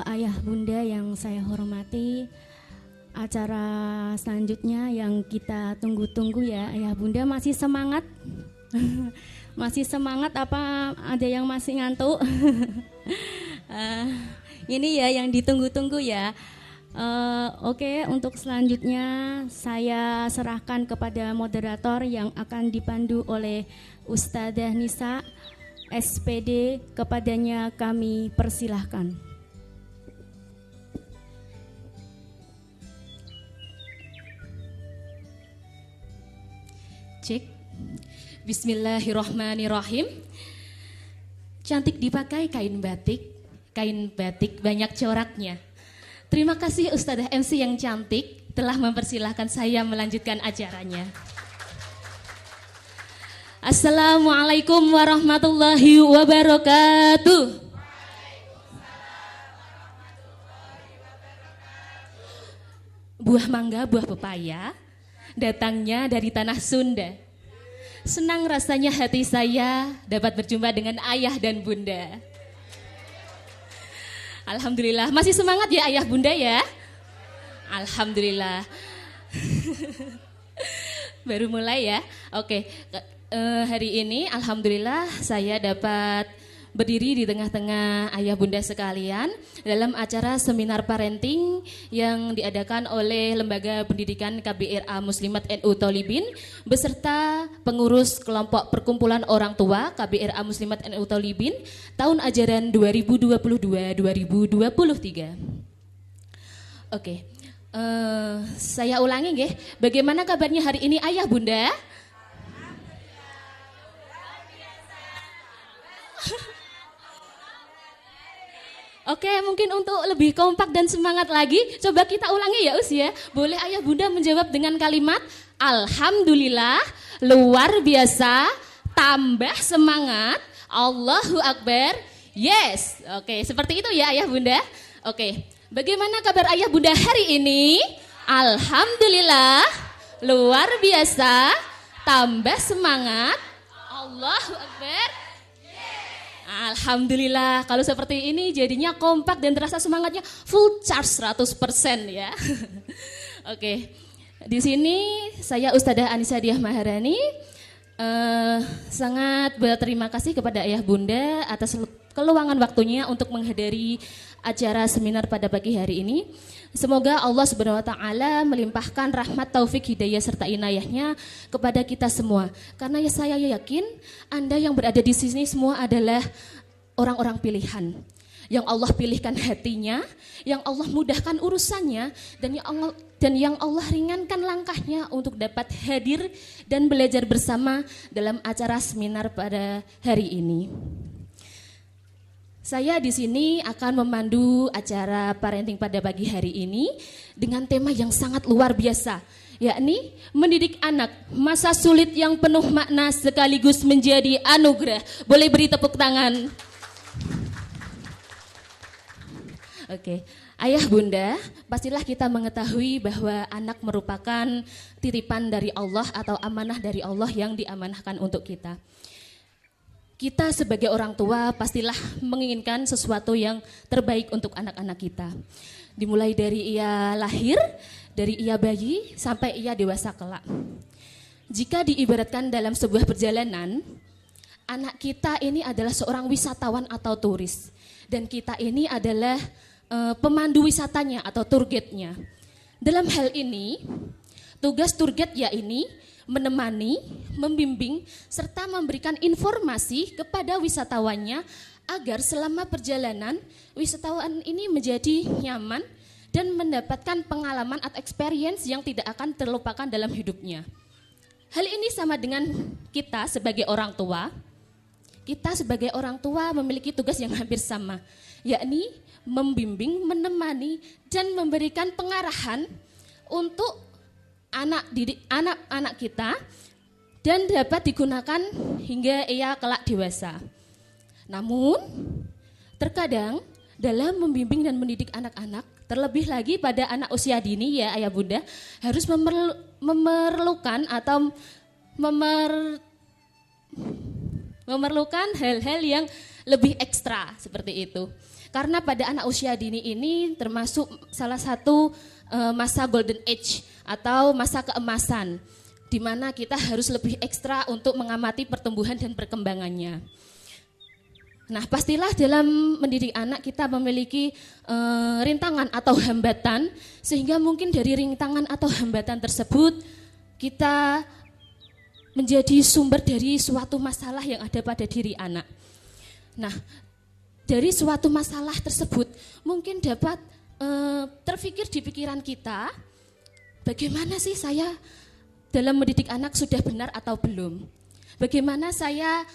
Ayah bunda yang saya hormati, acara selanjutnya yang kita tunggu-tunggu ya. Ayah bunda masih semangat? Masih semangat apa ada yang masih ngantuk? Ini ya yang ditunggu-tunggu ya. Oke, untuk selanjutnya saya serahkan kepada moderator yang akan dipandu oleh Ustadzah Nisa SPD. Kepadanya kami persilahkan. Cek. Bismillahirrahmanirrahim. Cantik dipakai kain batik banyak coraknya. Terima kasih Ustadzah MC yang cantik telah mempersilahkan saya melanjutkan acaranya. Assalamualaikum warahmatullahi wabarakatuh. Buah mangga, buah pepaya datangnya dari tanah Sunda. Senang rasanya hati saya dapat berjumpa dengan ayah dan bunda. Alhamdulillah, masih semangat ya ayah bunda ya? Alhamdulillah. Baru mulai ya? Oke, hari ini alhamdulillah saya dapat berdiri di tengah-tengah ayah bunda sekalian dalam acara seminar parenting yang diadakan oleh Lembaga Pendidikan KBRA Muslimat NU Thalibin beserta pengurus kelompok perkumpulan orang tua KBRA Muslimat NU Thalibin tahun ajaran 2022-2023. Oke, saya ulangi nggih, bagaimana kabarnya hari ini ayah bunda? Oke, mungkin untuk lebih kompak dan semangat lagi, coba kita ulangi ya Us ya. Boleh ayah bunda menjawab dengan kalimat Alhamdulillah, luar biasa, tambah semangat, Allahu Akbar, yes. Oke, seperti itu ya ayah bunda. Oke, bagaimana kabar ayah bunda hari ini? Alhamdulillah, luar biasa, tambah semangat, Allahu Akbar. Alhamdulillah, kalau seperti ini jadinya kompak dan terasa semangatnya full charge 100% ya. Oke, di sini saya Ustadzah Anissa Diah Maharani sangat berterima kasih kepada ayah bunda atas keluangan waktunya untuk menghadiri acara seminar pada pagi hari ini. Semoga Allah Subhanahu wa taala melimpahkan rahmat, taufik, hidayah serta inayahnya kepada kita semua. Karena ya saya yakin Anda yang berada di sini semua adalah orang-orang pilihan. Yang Allah pilihkan hatinya, yang Allah mudahkan urusannya, dan yang Allah ringankan langkahnya untuk dapat hadir dan belajar bersama dalam acara seminar pada hari ini. Saya di sini akan memandu acara parenting pada pagi hari ini dengan tema yang sangat luar biasa, yakni mendidik anak, masa sulit yang penuh makna sekaligus menjadi anugerah. Boleh beri tepuk tangan. Oke, ayah bunda, pastilah kita mengetahui bahwa anak merupakan titipan dari Allah atau amanah dari Allah yang diamanahkan untuk kita. Kita sebagai orang tua pastilah menginginkan sesuatu yang terbaik untuk anak-anak kita. Dimulai dari ia lahir, dari ia bayi sampai ia dewasa kelak. Jika diibaratkan dalam sebuah perjalanan, anak kita ini adalah seorang wisatawan atau turis. Dan kita ini adalah pemandu wisatanya atau tour guide-nya. Dalam hal ini, tugas tour guide yakni menemani, membimbing, serta memberikan informasi kepada wisatawannya agar selama perjalanan wisatawan ini menjadi nyaman dan mendapatkan pengalaman atau experience yang tidak akan terlupakan dalam hidupnya. Hal ini sama dengan kita sebagai orang tua. Kita sebagai orang tua memiliki tugas yang hampir sama, yakni membimbing, menemani, dan memberikan pengarahan untuk anak-anak kita dan dapat digunakan hingga ia kelak dewasa. Namun, terkadang dalam membimbing dan mendidik anak-anak, terlebih lagi pada anak usia dini ya ayah bunda, harus memerlukan atau memerlukan hal-hal yang lebih ekstra seperti itu. Karena pada anak usia dini ini termasuk salah satu masa golden age atau masa keemasan, di mana kita harus lebih ekstra untuk mengamati pertumbuhan dan perkembangannya. Nah, pastilah dalam mendidik anak kita memiliki rintangan atau hambatan, sehingga mungkin dari rintangan atau hambatan tersebut kita menjadi sumber dari suatu masalah yang ada pada diri anak. Nah, dari suatu masalah tersebut mungkin dapat terfikir di pikiran kita, bagaimana sih saya dalam mendidik anak sudah benar atau belum? Bagaimana saya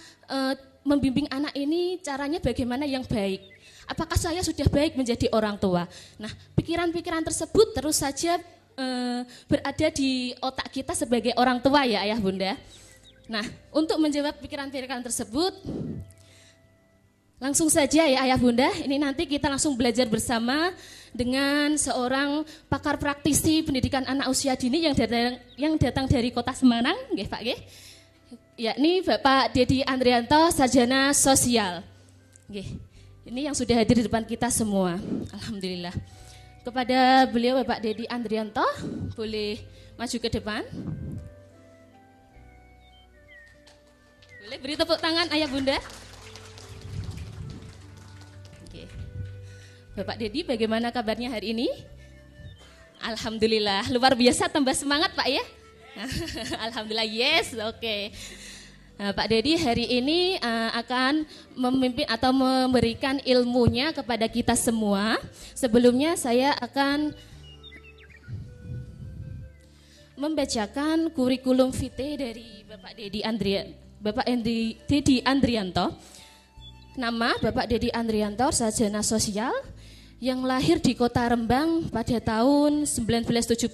membimbing anak ini caranya bagaimana yang baik? Apakah saya sudah baik menjadi orang tua? Nah, pikiran-pikiran tersebut terus saja berada di otak kita sebagai orang tua ya ayah bunda. Nah, untuk menjawab pikiran-pikiran tersebut, langsung saja ya ayah bunda, ini nanti kita langsung belajar bersama dengan seorang pakar praktisi pendidikan anak usia dini yang datang dari kota Semarang, nggih Pak nggih. Yakni Bapak Dedi Andrianto, sarjana sosial. Nggih. Ini yang sudah hadir di depan kita semua. Alhamdulillah. Kepada beliau Bapak Dedi Andrianto, boleh maju ke depan. Boleh beri tepuk tangan ayah bunda. Oke. Bapak Dedi, bagaimana kabarnya hari ini? Alhamdulillah, luar biasa, tambah semangat Pak ya. Alhamdulillah, yes, oke. Nah, Pak Dedi hari ini akan memimpin atau memberikan ilmunya kepada kita semua. Sebelumnya saya akan membacakan kurikulum vitae dari Bapak Dedi Andrianto. Nama Bapak Dedi Andrianto, sarjana sosial yang lahir di Kota Rembang pada tahun 1977.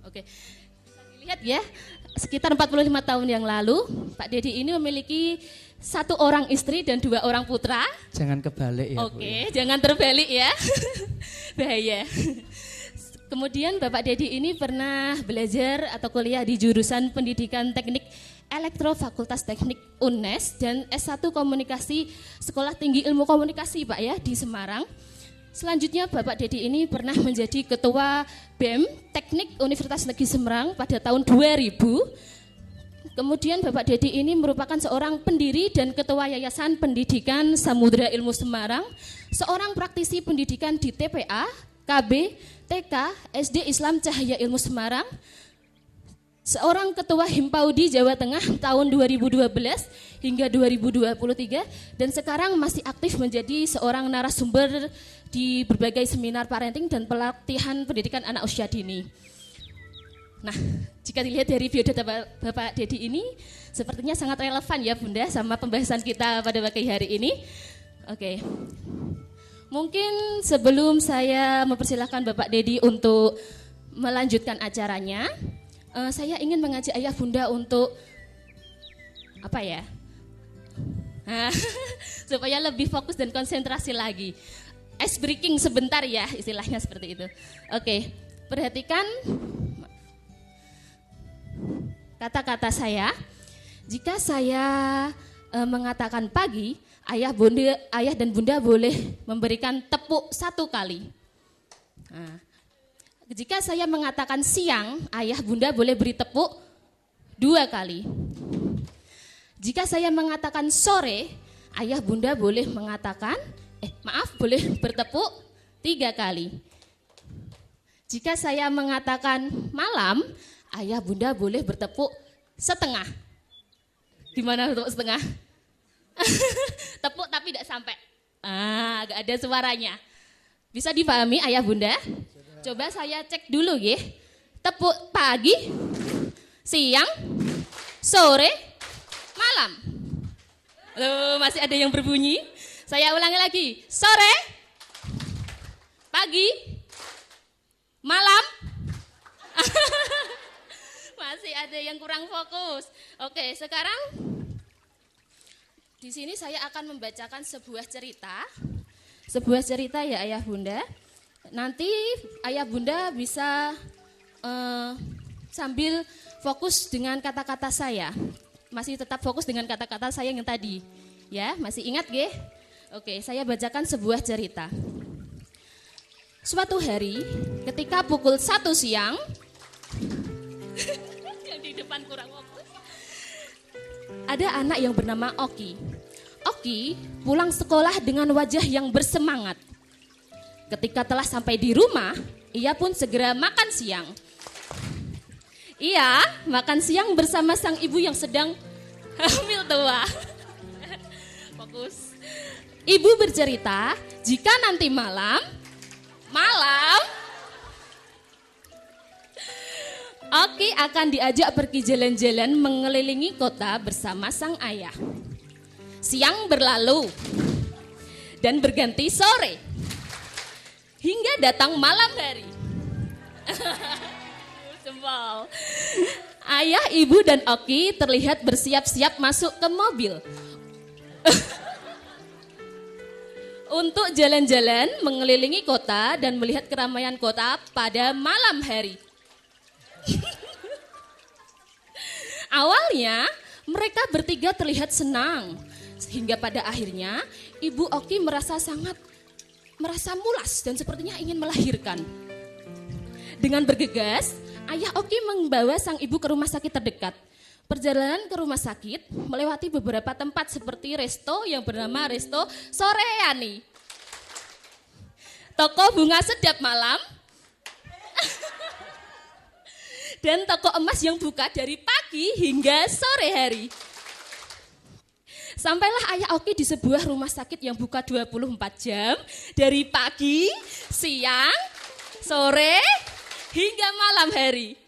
Oke. Bisa dilihat ya. Sekitar 45 tahun yang lalu, Pak Dedi ini memiliki 1 orang istri dan 2 orang putra. Jangan kebalik ya. Oke, jangan terbalik ya. Bahaya. Kemudian Bapak Dedi ini pernah belajar atau kuliah di jurusan Pendidikan Teknik Elektro Fakultas Teknik UNES dan S1 Komunikasi Sekolah Tinggi Ilmu Komunikasi Pak ya di Semarang. Selanjutnya Bapak Dedi ini pernah menjadi Ketua BEM Teknik Universitas Negeri Semarang pada tahun 2000. Kemudian Bapak Dedi ini merupakan seorang pendiri dan Ketua Yayasan Pendidikan Samudra Ilmu Semarang, seorang praktisi pendidikan di TPA, KB, TK, SD Islam Cahaya Ilmu Semarang, seorang Ketua Himpaudi Jawa Tengah tahun 2012 hingga 2023 dan sekarang masih aktif menjadi seorang narasumber di berbagai seminar parenting dan pelatihan pendidikan anak usia dini. Nah, jika dilihat dari biodata Bapak Dedi ini, sepertinya sangat relevan ya Bunda sama pembahasan kita pada pagi hari ini. Oke. Mungkin sebelum saya mempersilahkan Bapak Dedi untuk melanjutkan acaranya, saya ingin mengajak ayah bunda untuk apa ya? Supaya lebih fokus dan konsentrasi lagi. Ice breaking sebentar ya, istilahnya seperti itu. Oke, perhatikan kata-kata saya. Jika saya mengatakan pagi, ayah dan bunda boleh memberikan tepuk 1 kali. Nah, jika saya mengatakan siang, ayah bunda boleh beri tepuk 2 kali. Jika saya mengatakan sore, ayah bunda boleh mengatakan, boleh bertepuk 3 kali. Jika saya mengatakan malam, ayah bunda boleh bertepuk setengah. Gimana tepuk setengah? Tepuk tapi tidak sampai. Agak ada suaranya. Bisa dipahami ayah bunda? Coba saya cek dulu ya. Tepuk pagi, siang, sore, malam. Loh, masih ada yang berbunyi. Saya ulangi lagi. Sore, pagi, malam. Masih ada yang kurang fokus. Oke, sekarang di sini saya akan membacakan sebuah cerita. Sebuah cerita ya ayah bunda. Nanti ayah bunda bisa sambil fokus dengan kata-kata saya. Masih tetap fokus dengan kata-kata saya yang tadi. Ya, masih ingat nggih? Oke, saya bacakan sebuah cerita. Suatu hari ketika pukul 1 siang yang di depan kurang fokus. Ada anak yang bernama Oki. Oki pulang sekolah dengan wajah yang bersemangat. Ketika telah sampai di rumah, ia pun segera makan siang. Ia makan siang bersama sang ibu yang sedang hamil tua. Fokus. Ibu bercerita, jika nanti malam Oki akan diajak pergi jalan-jalan mengelilingi kota bersama sang ayah. Siang berlalu dan berganti sore hingga datang malam hari. Jempol. Ayah, ibu dan Oki terlihat bersiap-siap masuk ke mobil untuk jalan-jalan mengelilingi kota dan melihat keramaian kota pada malam hari. Awalnya mereka bertiga terlihat senang, sehingga pada akhirnya ibu Oki merasa mulas dan sepertinya ingin melahirkan. Dengan bergegas, ayah Oki membawa sang ibu ke rumah sakit terdekat. Perjalanan ke rumah sakit melewati beberapa tempat seperti resto yang bernama Resto Soreani, toko bunga sedap malam, dan toko emas yang buka dari pagi hingga sore hari. Sampailah ayah Oki di sebuah rumah sakit yang buka 24 jam dari pagi, siang, sore, hingga malam hari.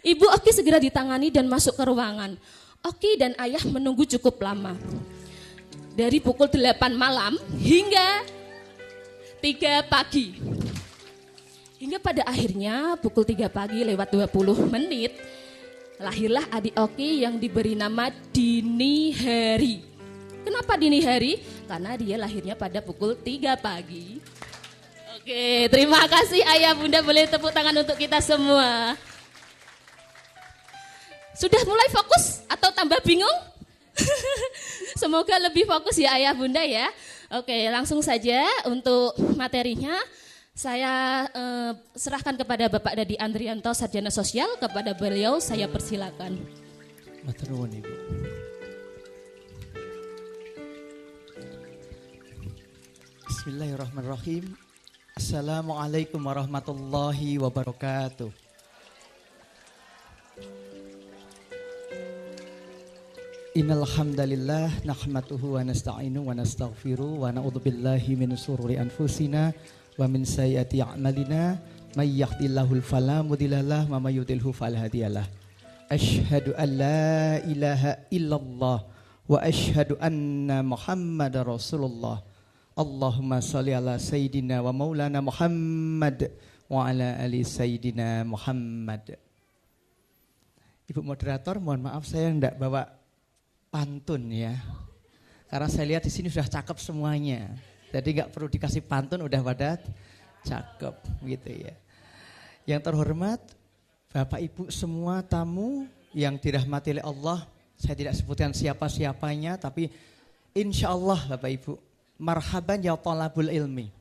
Ibu Oki segera ditangani dan masuk ke ruangan. Oki dan ayah menunggu cukup lama. Dari pukul 8 malam hingga 3 pagi. Hingga pada akhirnya pukul 3 pagi lewat 20 menit, lahirlah adik Oki yang diberi nama Dini Hari. Kenapa Dini Hari? Karena dia lahirnya pada pukul 3 pagi. Oke, terima kasih ayah bunda, boleh tepuk tangan untuk kita semua. Sudah mulai fokus atau tambah bingung? Semoga lebih fokus ya ayah bunda ya. Oke, langsung saja untuk materinya. Saya serahkan kepada Bapak Dadi Andrianto, Sarjana Sosial. Kepada beliau saya persilakan. Matur nuwun Ibu. Bismillahirrahmanirrahim. Assalamualaikum warahmatullahi wabarakatuh. Innal hamdalillah nahmaduhu wa nasta'inu wa nastaghfiru wa na'udzu billahi min shururi anfusina wa min sayyiati a'malina may yahdihillahu fala mudhillalah wa may yudhlilhu fala hadiyalah. Asyhadu an la ilaha illallah wa asyhadu anna Muhammadar Rasulullah. Allahumma shalli ala sayyidina wa maulana Muhammad wa ala ali sayyidina Muhammad. Ibu moderator, mohon maaf saya enggak bawa pantun ya, karena saya lihat di sini sudah cakep semuanya, jadi nggak perlu dikasih pantun, udah pada cakep gitu ya. Yang terhormat Bapak Ibu semua tamu yang dirahmati oleh Allah, saya tidak sebutkan siapa-siapanya, tapi insya Allah Bapak Ibu, marhaban ya talabul ilmi.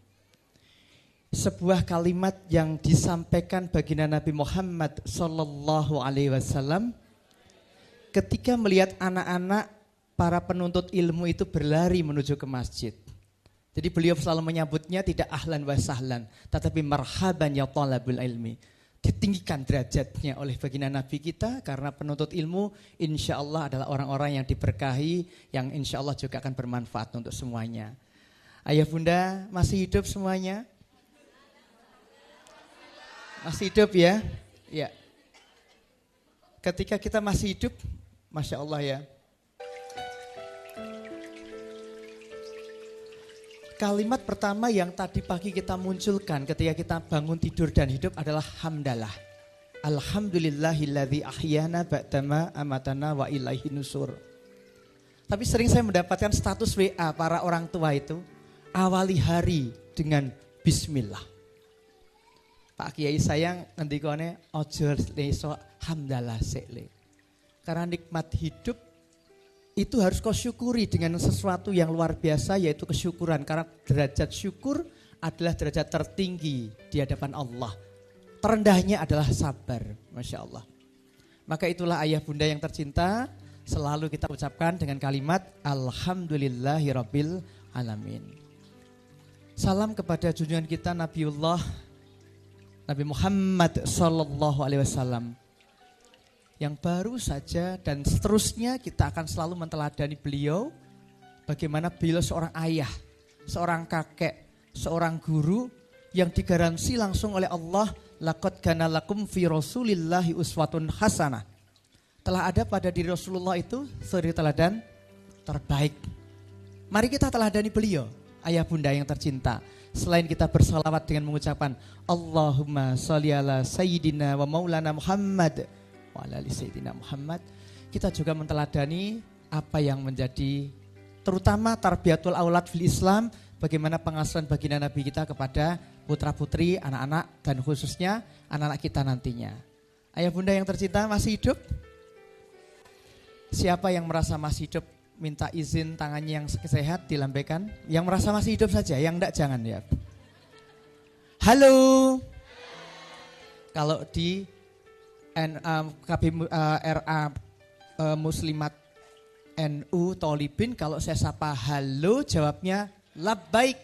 Sebuah kalimat yang disampaikan baginda Nabi Muhammad Sallallahu Alaihi Wasallam ketika melihat anak-anak para penuntut ilmu itu berlari menuju ke masjid. Jadi beliau selalu menyambutnya tidak ahlan wa sahlan, tetapi marhaban ya talabul ilmi. Ditinggikan derajatnya oleh baginda Nabi kita, karena penuntut ilmu insya Allah adalah orang-orang yang diberkahi, yang insya Allah juga akan bermanfaat untuk semuanya. Ayah bunda masih hidup semuanya? Masih hidup ya? Ya. Ketika kita masih hidup, Masya Allah ya. Kalimat pertama yang tadi pagi kita munculkan ketika kita bangun tidur dan hidup adalah hamdalah. Alhamdulillahilladzi ahyana ba'dama amatana wa ilaihi nusur. Tapi sering saya mendapatkan status WA para orang tua itu, awali hari dengan bismillah. Pak Kiai sayang ngendikane ojo leso hamdalah sekle. Karena nikmat hidup itu harus kau syukuri dengan sesuatu yang luar biasa, yaitu kesyukuran. Karena derajat syukur adalah derajat tertinggi di hadapan Allah. Terendahnya adalah sabar, Masya Allah. Maka itulah ayah bunda yang tercinta, selalu kita ucapkan dengan kalimat Alhamdulillahirabbil alamin. Salam kepada junjungan kita Nabiullah Nabi Muhammad sallallahu alaihi wasallam yang baru saja, dan seterusnya kita akan selalu menteladani beliau. Bagaimana beliau seorang ayah, seorang kakek, seorang guru yang digaransi langsung oleh Allah, laqad kana lakum fi rasulillahi uswatun hasanah. Telah ada pada diri Rasulullah itu suri teladan terbaik. Mari kita teladani beliau, ayah bunda yang tercinta. Selain kita bersalawat dengan mengucapkan Allahumma sholli ala sayyidina wa maulana Muhammad wa ala ali sayyidina Muhammad, kita juga menteladani apa yang menjadi terutama tarbiyatul aulad fil Islam, bagaimana pengasuhan baginda Nabi kita kepada putra-putri, anak-anak, dan khususnya anak-anak kita nantinya. Ayah bunda yang tercinta masih hidup? Siapa yang merasa masih hidup minta izin tangannya yang sehat dilambaikan. Yang merasa masih hidup saja, yang enggak jangan ya. Halo. Kalau di RA Muslimat NU Tolibin, kalau saya sapa halo jawabnya labbaik.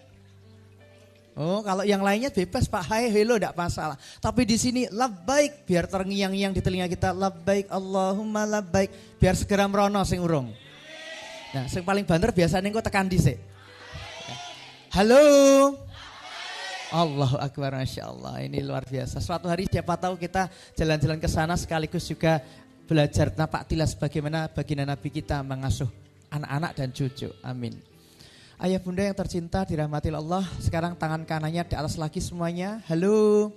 Oh, kalau yang lainnya bebas Pak, hai hello enggak masalah. Tapi di sini labbaik, biar terngiang-ngiang di telinga kita, labbaik Allahumma labbaik, biar segera merono sing urung. Nah, yang paling banter biasanya kok tekan dhisik. Halo. Allahu Akbar, Masya Allah, ini luar biasa. Suatu hari siapa tahu kita jalan-jalan ke sana sekaligus juga belajar napak tilas bagaimana baginda Nabi kita mengasuh anak-anak dan cucu. Amin. Ayah bunda yang tercinta dirahmati Allah, sekarang tangan kanannya di atas lagi semuanya. Halo.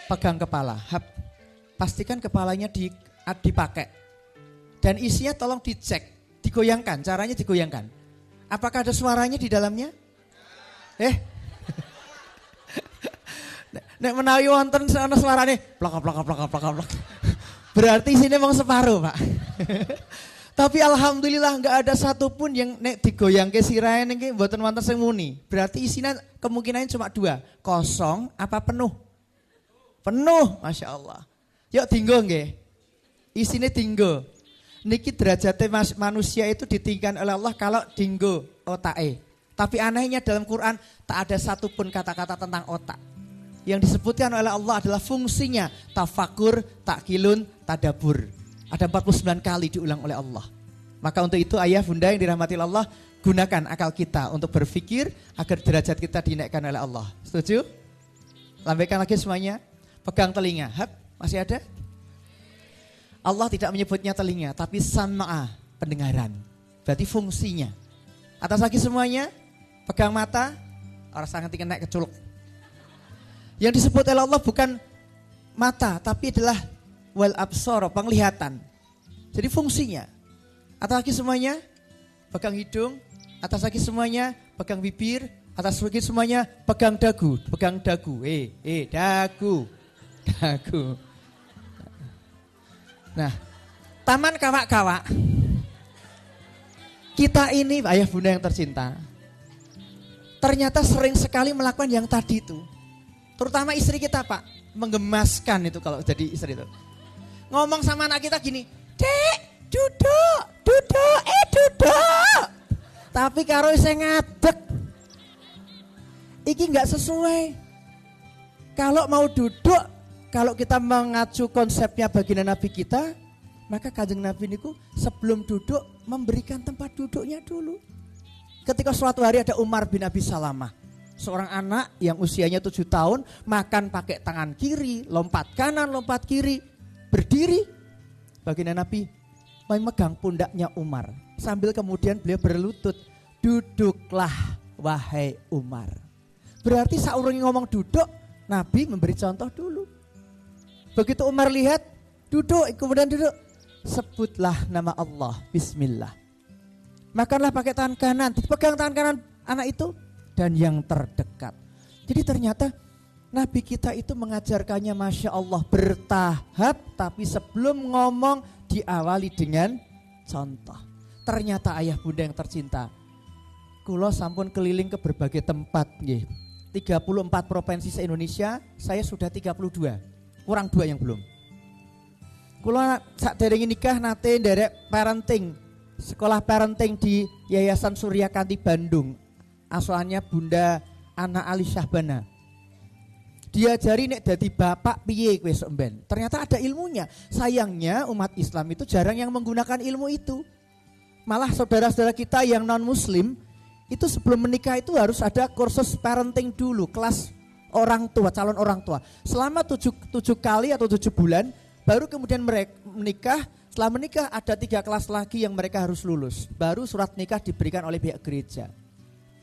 Pegang kepala. Pastikan kepalanya dipakai. Dan isinya tolong dicek. Digoyangkan, caranya digoyangkan. Apakah ada suaranya di dalamnya? Nek menawi wonten ana suarane plak. Berarti sini memang separuh, Pak. Tapi alhamdulillah enggak ada satupun yang nek digoyangke sirahe niki mboten wonten sing muni. Berarti isinya kemungkinannya cuma 2, kosong apa penuh? Penuh, Masya Allah. Yuk dinggo nggih. Isine dinggo. Niki derajatnya manusia itu ditinggikan oleh Allah kalau dinggo otake. Tapi anehnya dalam Quran tak ada satupun kata-kata tentang otak. Yang disebutkan oleh Allah adalah fungsinya tafakur, takkilun, tadabur. Ada 49 kali diulang oleh Allah. Maka untuk itu ayah bunda yang dirahmati Allah, gunakan akal kita untuk berpikir agar derajat kita dinaikkan oleh Allah. Setuju? Lambaikan lagi semuanya. Pegang telinga. Masih ada? Allah tidak menyebutnya telinga, tapi sam'a, pendengaran. Berarti fungsinya. Atas lagi semuanya, pegang mata, orang sangat kena keculuk. Yang disebut oleh Allah bukan mata, tapi adalah wal absar, penglihatan. Jadi fungsinya. Atas lagi semuanya, pegang hidung. Atas lagi semuanya, pegang bibir. Atas lagi semuanya, pegang dagu. Pegang dagu, dagu. Dagu. Nah, taman kawak-kawak. Kita ini ayah bunda yang tercinta, ternyata sering sekali melakukan yang tadi itu. Terutama istri kita, Pak, menggemaskan itu kalau jadi istri itu. Ngomong sama anak kita gini, "Dek, duduk. Tapi karo saya ngadeg. Iki enggak sesuai. Kalau mau duduk, kalau kita mengacu konsepnya baginda Nabi kita, maka Kanjeng Nabi niku sebelum duduk memberikan tempat duduknya dulu. Ketika suatu hari ada Umar bin Abi Salamah, seorang anak yang usianya 7 tahun, makan pakai tangan kiri, lompat kanan, lompat kiri, berdiri. Baginda Nabi memegang pundaknya Umar, sambil kemudian beliau berlutut, "Duduklah wahai Umar." Berarti saurungi ngomong duduk, Nabi memberi contoh dulu. Begitu Umar lihat, duduk, kemudian duduk, sebutlah nama Allah, bismillah. Makanlah pakai tangan kanan, dipegang tangan kanan anak itu dan yang terdekat. Jadi ternyata Nabi kita itu mengajarkannya Masya Allah bertahap, tapi sebelum ngomong diawali dengan contoh. Ternyata ayah bunda yang tercinta, kula sampun keliling ke berbagai tempat nggih. 34 provinsi se-Indonesia, saya sudah 32. Kurang 2 yang belum. Kula sakderenge nikah nate nderek parenting. Sekolah parenting di Yayasan Suryakanti Bandung. Asuhannya Bunda Ana Ali Syahbana. Diajari nek dadi bapak piye kowe sok mben. Ternyata ada ilmunya. Sayangnya umat Islam itu jarang yang menggunakan ilmu itu. Malah saudara-saudara kita yang non muslim itu sebelum menikah itu harus ada kursus parenting dulu, kelas orang tua, calon orang tua. Selama 7 kali atau 7 bulan baru kemudian mereka menikah. Setelah menikah ada 3 kelas lagi yang mereka harus lulus. Baru surat nikah diberikan oleh pihak gereja.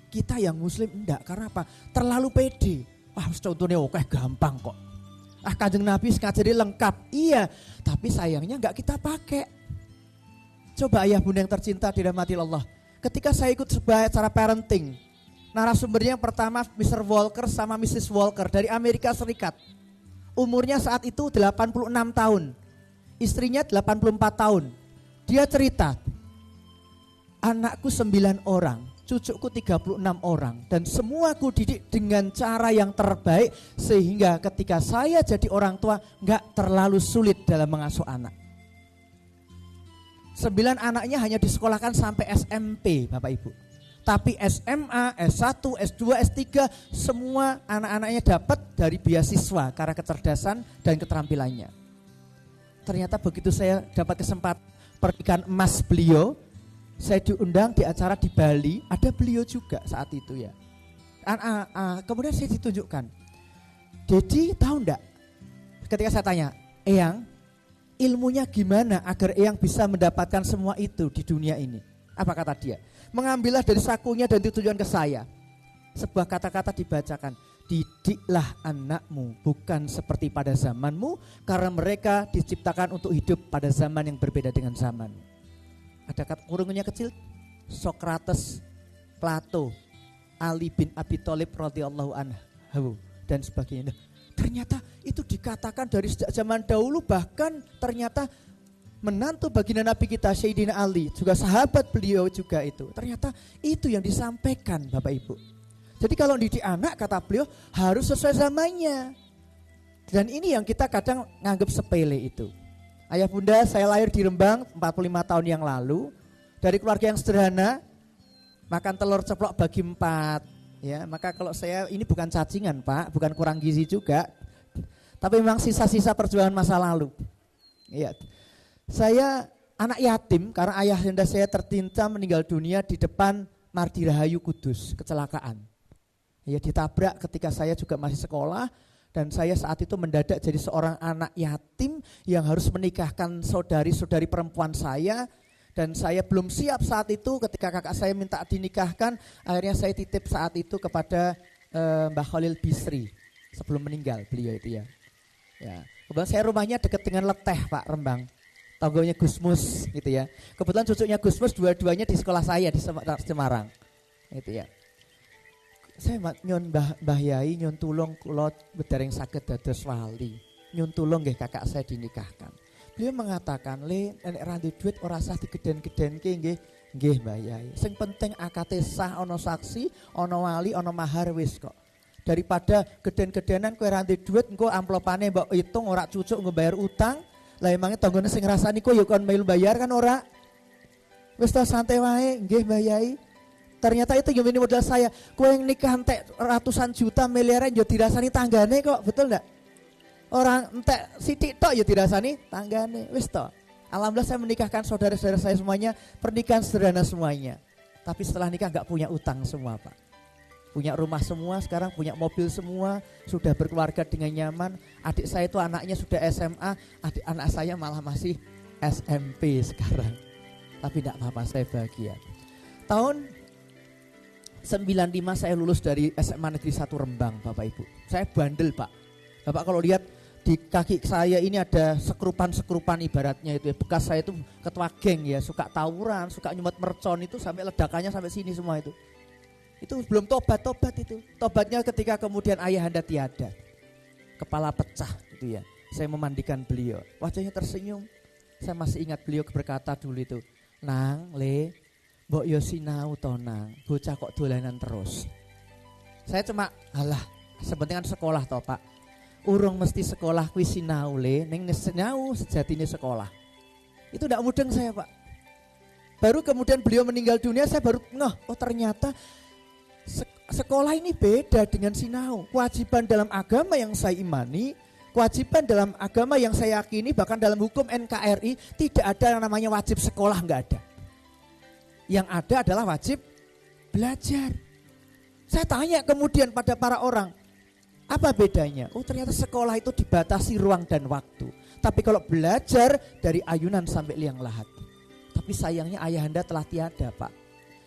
Kita yang muslim enggak, karena apa? Terlalu pede. Wah, contohnya oke gampang kok. Kanjeng Nabi ngajari lengkap. Iya, tapi sayangnya enggak kita pakai. Coba ayah bunda yang tercinta dirahmati Allah. Ketika saya ikut sebuah acara parenting, narasumbernya yang pertama Mr. Walker sama Mrs. Walker dari Amerika Serikat. Umurnya saat itu 86 tahun. Istrinya 84 tahun. Dia cerita, anakku 9 orang, cucuku 36 orang. Dan semua aku didik dengan cara yang terbaik. Sehingga ketika saya jadi orang tua gak terlalu sulit dalam mengasuh anak. 9 anaknya hanya disekolahkan sampai SMP Bapak Ibu. Tapi SMA, S1, S2, S3 semua anak-anaknya dapat dari beasiswa karena kecerdasan dan keterampilannya. Ternyata begitu saya dapat kesempatan pernikahan emas beliau, saya diundang di acara di Bali, ada beliau juga saat itu ya. Kemudian saya ditunjukkan. Dedi tahu enggak? Ketika saya tanya, Eyang, ilmunya gimana agar Eyang bisa mendapatkan semua itu di dunia ini? Apa kata dia? Mengambillah dari sakunya dan ditunjukkan ke saya. Sebuah kata-kata dibacakan. Didiklah anakmu bukan seperti pada zamanmu, karena mereka diciptakan untuk hidup pada zaman yang berbeda dengan zaman. Ada kata kurungannya kecil, Sokrates, Plato, Ali bin Abi Thalib radhiyallahu anhu dan sebagainya. Ternyata itu dikatakan dari sejak zaman dahulu, bahkan ternyata menantu baginda Nabi kita Sayyidina Ali, juga sahabat beliau juga itu. Ternyata itu yang disampaikan Bapak Ibu. Jadi kalau didik anak kata beliau harus sesuai zamannya. Dan ini yang kita kadang nganggap sepele itu. Ayah bunda saya lahir di Rembang 45 tahun yang lalu. Dari keluarga yang sederhana, makan telur ceplok bagi 4. Ya, maka kalau saya ini bukan cacingan Pak, bukan kurang gizi juga. Tapi memang sisa-sisa perjuangan masa lalu. Iya. Saya anak yatim karena ayah bunda saya tertimpa meninggal dunia di depan Mardi Rahayu Kudus, kecelakaan. Ya, ditabrak ketika saya juga masih sekolah, dan saya saat itu mendadak jadi seorang anak yatim yang harus menikahkan saudari-saudari perempuan saya, dan saya belum siap saat itu ketika kakak saya minta dinikahkan. Akhirnya saya titip saat itu kepada Mbah Khalil Bisri sebelum meninggal beliau itu ya. Ya, kebetulan saya rumahnya dekat dengan Leteh Pak, Rembang. Tanggonya Gusmus gitu ya. Kebetulan cucunya Gusmus dua-duanya di sekolah saya di Semarang. Gitu ya. Saya nyon Mbah Yai nyon tulung kula bedereng saged dados wali. Nyon tulung nggih kakak saya dinikahkan. Beliau mengatakan, "Le, nek ra duwe duit ora usah digeden-gedenke nggih." Nggih Mbah Yai. Sing penting akate sah, ana saksi, ana wali, ana mahar wis kok. Daripada geden-gedenan kowe ra duwe duit engko amplopane mbok hitung ora cucuk nggo bayar utang. Lah emange tanggane sing ngrasani kok ya kon melu bayar kan ora. Wis ta santai wae nggih Mbah Yai. Ternyata itu yang ini modal saya. Kue yang nikah entek ratusan juta miliaran ya dirasani tanggane kok, betul enggak? Orang entek sidik tok ya dirasani tanggane. Wis toh. Alhamdulillah saya menikahkan saudara-saudara saya semuanya pernikahan sederhana semuanya. Tapi setelah nikah enggak punya utang semua Pak. Punya rumah semua, sekarang punya mobil semua, sudah berkeluarga dengan nyaman. Adik saya itu anaknya sudah SMA, anak saya malah masih SMP sekarang. Tapi enggak apa-apa, saya bahagia. Tahun 95 saya lulus dari SMA Negeri 1 Rembang Bapak Ibu. Saya bandel Pak. Bapak kalau lihat di kaki saya ini ada sekrupan-sekrupan ibaratnya itu ya. Bekas saya itu ketua geng ya, suka tawuran, suka nyumet mercon itu sampai ledakannya sampai sini semua itu. Itu belum tobat itu. Tobatnya ketika kemudian ayahanda tiada. Kepala pecah gitu ya. Saya memandikan beliau. Wajahnya tersenyum. Saya masih ingat beliau berkata dulu itu, "Nang, Le, mbok yo sinau to nang, bocah kok dolanan terus." Saya cuma, alah, sepenting kan sekolah toh Pak. Urung mesti sekolah kuwi sinau Le, ning sinau sejatine sekolah. Itu ndak mudeng saya Pak. Baru kemudian beliau meninggal dunia, saya baru ngeh, oh ternyata sekolah ini beda dengan sinau. Kewajiban dalam agama yang saya imani, kewajiban dalam agama yang saya yakini, bahkan dalam hukum NKRI tidak ada yang namanya wajib sekolah, enggak ada. Yang ada adalah wajib belajar. Saya tanya kemudian pada para orang, apa bedanya? Oh ternyata sekolah itu dibatasi ruang dan waktu. Tapi kalau belajar dari ayunan sampai liang lahat. Tapi sayangnya ayahanda telah tiada Pak.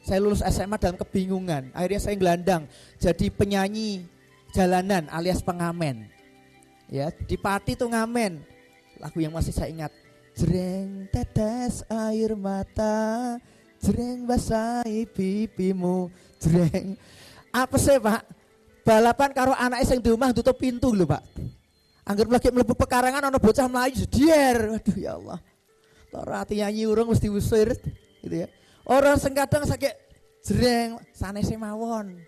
Saya lulus SMA dalam kebingungan. Akhirnya saya gelandang jadi penyanyi jalanan alias pengamen. Ya, di Pati tuh ngamen. Lagu yang masih saya ingat. Jreng tetes air mata, jreng basahi pipimu, jreng. Apa sih Pak? Balapan karo anake sing di omah tutup pintu lho Pak. Angger lagi mlebu pekarangan ana bocah mlayu jedier. Waduh ya Allah. Ora ati nyanyi urung mesti usir gitu ya. Orang sing kadang sakit jreng sanese mawon.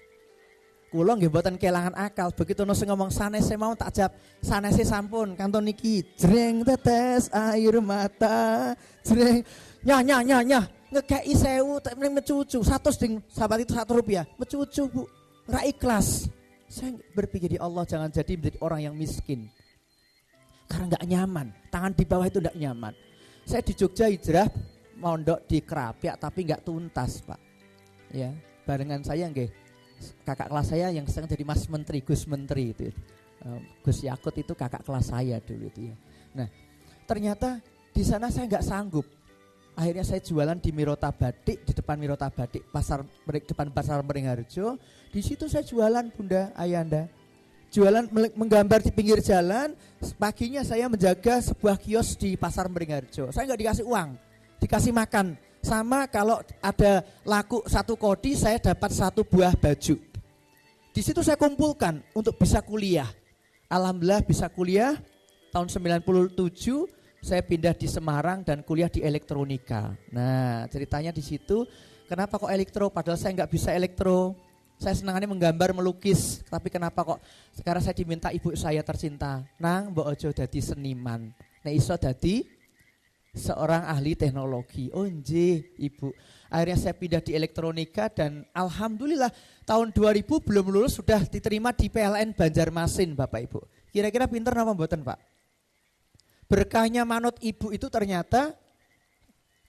Kula nggih mboten kelangan akal, begitu ono sing ngomong sanese mawon tak jawab sanese sampun kanton niki jreng tetes air mata jreng nyah ngekei 1000 tak mecucu 100 ding sahabat itu 1 rupiah mecucu Bu ora ikhlas. Saya berpikir di Allah jangan jadi menjadi orang yang miskin karena enggak nyaman, tangan di bawah itu enggak nyaman. Saya di Jogja hijrah mondok di Kerapiak tapi enggak tuntas Pak. Ya, barengan saya nggih kakak kelas saya yang sekarang jadi Mas Menteri, Gus Menteri itu. Gus Yakut itu kakak kelas saya dulu itu ya. Nah, ternyata di sana saya enggak sanggup. Akhirnya saya jualan di Mirota Batik, di depan Mirota Batik, depan Pasar Beringharjo. Di situ saya jualan Bunda Ayanda. Jualan menggambar di pinggir jalan, paginya saya menjaga sebuah kios di Pasar Beringharjo. Saya enggak dikasih uang, dikasih makan. Sama kalau ada laku 1 kodi saya dapat 1 buah baju. Di situ saya kumpulkan untuk bisa kuliah. Alhamdulillah bisa kuliah. Tahun 97 saya pindah di Semarang dan kuliah di elektronika. Nah ceritanya di situ kenapa kok elektro padahal saya nggak bisa elektro. Saya senangannya menggambar, melukis, tapi kenapa kok sekarang saya diminta ibu saya tercinta, nang mbok ojo dadi seniman, nek iso dadi seorang ahli teknologi. Oh nggih ibu. Akhirnya saya pindah di elektronika dan alhamdulillah tahun 2000 belum lulus sudah diterima di PLN Banjarmasin Bapak Ibu. Kira-kira pinter apa mboten Pak? Berkahnya manut ibu itu ternyata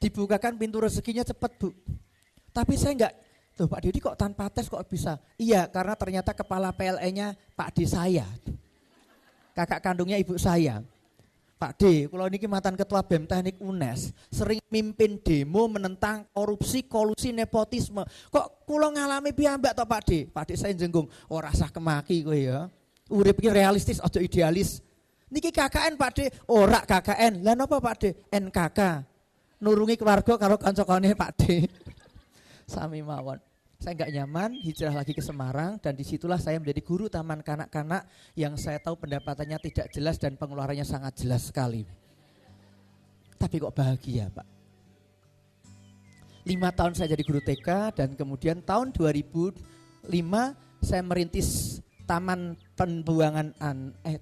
dibukakan pintu rezekinya cepat Bu. Tapi saya enggak. Tuh Pak Didi kok tanpa tes kok bisa? Iya karena ternyata kepala PLN-nya Pak D saya. Kakak kandungnya ibu saya. Pak D, kalau niki mantan ketua BEM Teknik UNES, sering mimpin demo menentang korupsi, kolusi, nepotisme. Kok kula ngalami piyambak toh Pak D? Pak D saya jenggung, ora sah kemaki kowe ya. Urip iki realistis aja idealis. Niki KKN Pak D, ora KKN. Lah napa Pak D? NKK. Nurungi keluarga karo kanca-kancane Pak D. Sami mawon. Saya enggak nyaman, hijrah lagi ke Semarang dan disitulah saya menjadi guru taman kanak-kanak yang saya tahu pendapatannya tidak jelas dan pengeluarannya sangat jelas sekali. Tapi kok bahagia Pak. 5 tahun saya jadi guru TK dan kemudian tahun 2005 saya merintis taman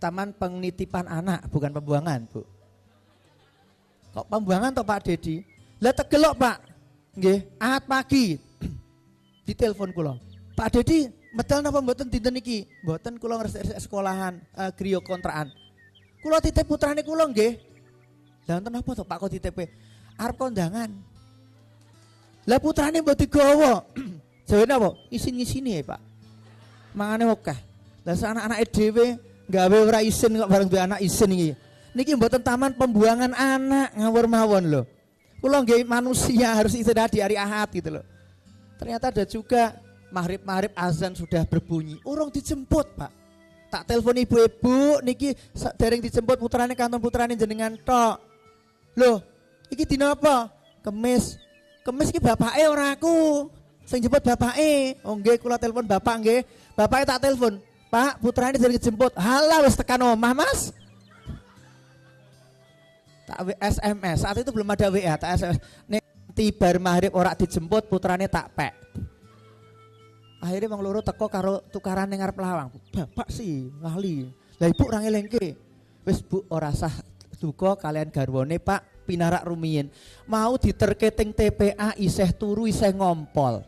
taman penitipan anak, bukan pembuangan Bu. Kok pembuangan toh Pak Dedi? Lah tegelok Pak. Nggih, Ahad pagi ditelepon kula. Pak Dedi, medal napa mboten dinten iki? Mboten kula ngresik sekolahan griya kontrakan. Kula titip putrane kula nggih. Lah enten apa to Pak kok titip? Arep kondangan. Lah putrane mbok digawa. Jawabane apa? Isin-isini ya Pak. Mangane akeh. Lah anak-anake dhewe gawe ora isin kok bareng duwe anak isin iki. Niki mboten taman pembuangan anak ngawur mawon lho. Kula nggih manusia harus istirahat di hari Ahad gitu loh. Ternyata ada juga maghrib azan sudah berbunyi. Urung dijemput Pak. Tak telepon ibu-ibu niki dereng dijemput putrane kanton putrane jenengan tok. Loh, iki dina apa? Kemis. Kemis iki bapake ora aku. Sing jemput bapake. Oh nggih kula telepon bapak nggih. Bapake tak telepon. Pak, putrane dereng dijemput. Halah wis tekan omah Mas. tak SMS. Saat itu belum ada WA, tak SMS. Nek tibar maghrib ora dijemput putrane tak pek. Akhirnya wong loro teko karo tukaran ning ngarep lawang. Bapak sih lali. Lah ibu ora ngelingke. Wis Bu ora sah duka kalian garwane Pak pinarak rumiyin. Mau diterketing TPA isih turu isih ngompol.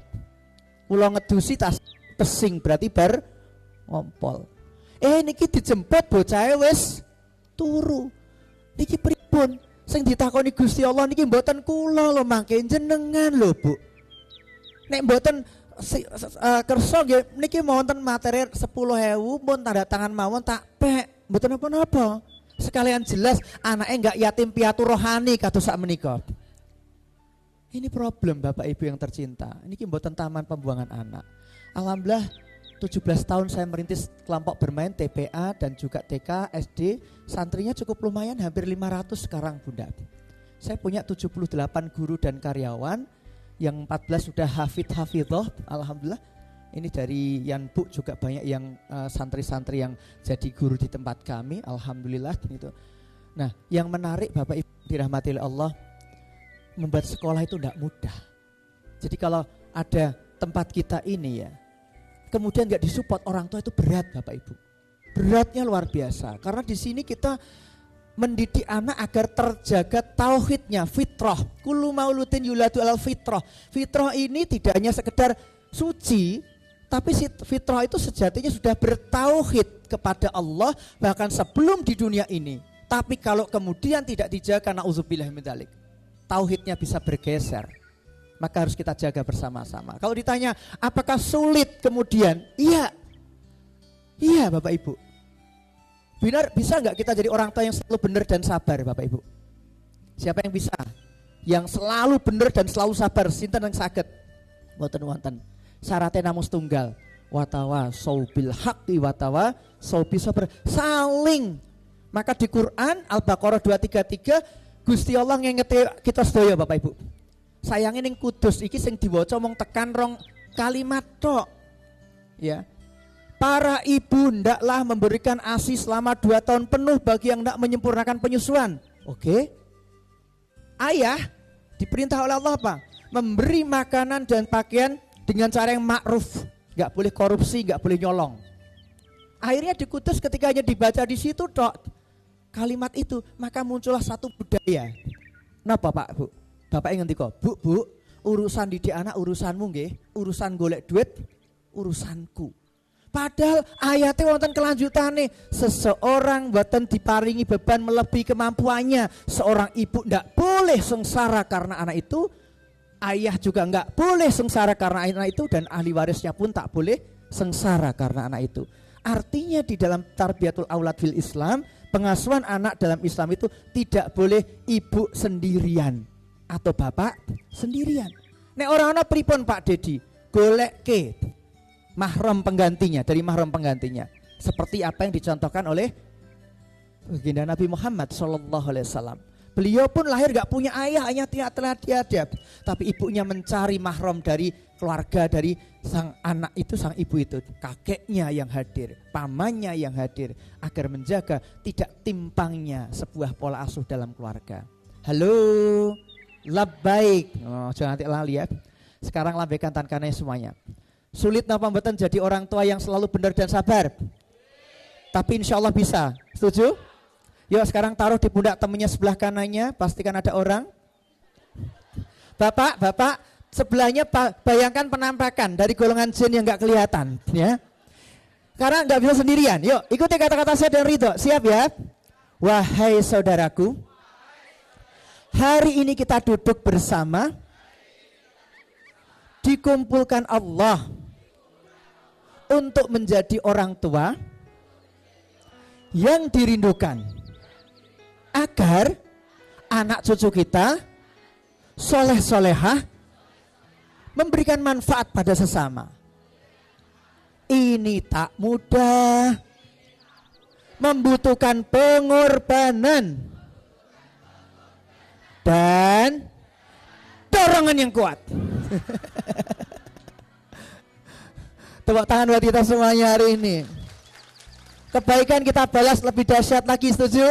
Kula ngedusi tas pesing berarti bar ngompol. Niki dijemput bocahe wis turu. Niki pripun? Sing ditakoni Gusti Allah niki mboten kula lho mangke jenengan lho Bu. Nek mboten kersa nggih niki wonten materi 10.000 pun tanda tangan mawon tak pek. Mboten apa-apa. Sekalian jelas anaknya enggak yatim piatu rohani kados sak menika. Ini problem Bapak Ibu yang tercinta. Ini mboten taman pembuangan anak. Alhamdulillah 17 tahun saya merintis kelompok bermain TPA dan juga TK, SD. Santrinya cukup lumayan hampir 500 sekarang Bunda. Saya punya 78 guru dan karyawan. Yang 14 sudah hafidhoh. Alhamdulillah. Ini dari Yan Bu juga banyak yang santri-santri yang jadi guru di tempat kami. Alhamdulillah gitu. Nah yang menarik Bapak Ibu dirahmati oleh Allah, membuat sekolah itu tidak mudah. Jadi kalau ada tempat kita ini ya, kemudian nggak disupport orang tua itu berat Bapak Ibu. Beratnya luar biasa. Karena di sini kita mendidik anak agar terjaga tauhidnya, fitrah. Kullu mauludin yuladu alal fitrah. Fitrah ini tidak hanya sekedar suci, tapi fitrah itu sejatinya sudah bertauhid kepada Allah bahkan sebelum di dunia ini. Tapi kalau kemudian tidak dijaga, na'udzubillah min dzalik, tauhidnya bisa bergeser. Maka harus kita jaga bersama-sama. Kalau ditanya apakah sulit kemudian? Iya Bapak Ibu. Benar, bisa nggak kita jadi orang tua yang selalu benar dan sabar Bapak Ibu? Siapa yang bisa? Yang selalu benar dan selalu sabar, sinten yang saged? Mboten wonten. Syaratnya namun setunggal. Watawa saubil haqqi watawa saubil sabar. Saling. Maka di Quran Al-Baqarah 233 Gusti Allah ngingeti kita sedaya Bapak Ibu. Sayange ning Kudus iki sing diwaca mung tekan rong kalimat tok. Ya. Para ibu hendaklah memberikan ASI selama 2 tahun penuh bagi yang hendak menyempurnakan penyusuan. Oke. Ayah diperintah oleh Allah apa? Memberi makanan dan pakaian dengan cara yang ma'ruf. Enggak boleh korupsi, enggak boleh nyolong. Akhirnya di Kudus ketika hanya dibaca di situ tok kalimat itu, maka muncullah satu budaya. Napa Pak Bu? Bapak ingin ngendika, Bu, urusan didik anak urusanmu nggih, urusan golek duit urusanku. Padahal ayatnya wonten kelanjutane, seseorang boten diparingi beban melebihi kemampuannya. Seorang ibu ndak boleh sengsara karena anak itu, ayah juga nggak boleh sengsara karena anak itu, dan ahli warisnya pun tak boleh sengsara karena anak itu. Artinya di dalam tarbiyatul aulad fil Islam, pengasuhan anak dalam Islam itu tidak boleh ibu sendirian atau bapak sendirian. Nek orang-orang pripun Pak Dedi, golek mahram penggantinya, dari mahram penggantinya. Seperti apa yang dicontohkan oleh baginda Nabi Muhammad SAW. Beliau pun lahir gak punya ayah, hanya telah tiada. Tapi ibunya mencari mahram dari keluarga, dari sang anak itu, sang ibu itu. Kakeknya yang hadir, pamannya yang hadir. Agar menjaga tidak timpangnya sebuah pola asuh dalam keluarga. Halo, labbaik. Oh, jangan nanti lali ya. Sekarang lambaikan tangan kanannya semuanya. Sulit napa mboten jadi orang tua yang selalu benar dan sabar? Tapi insya Allah bisa. Setuju? Yuk sekarang taruh di pundak temennya sebelah kanannya, pastikan ada orang. Bapak, sebelahnya bayangkan penampakan dari golongan jin yang nggak kelihatan, ya. Karena nggak bisa sendirian. Yuk ikuti kata-kata saya dan Ridho. Siap ya? Wahai saudaraku, hari ini kita duduk bersama, dikumpulkan Allah untuk menjadi orang tua yang dirindukan, agar anak cucu kita soleh-solehah memberikan manfaat pada sesama. Ini tak mudah, membutuhkan pengorbanan dan dorongan yang kuat. Tepuk tangan buat kita semuanya hari ini. Kebaikan kita balas lebih dahsyat lagi, setuju?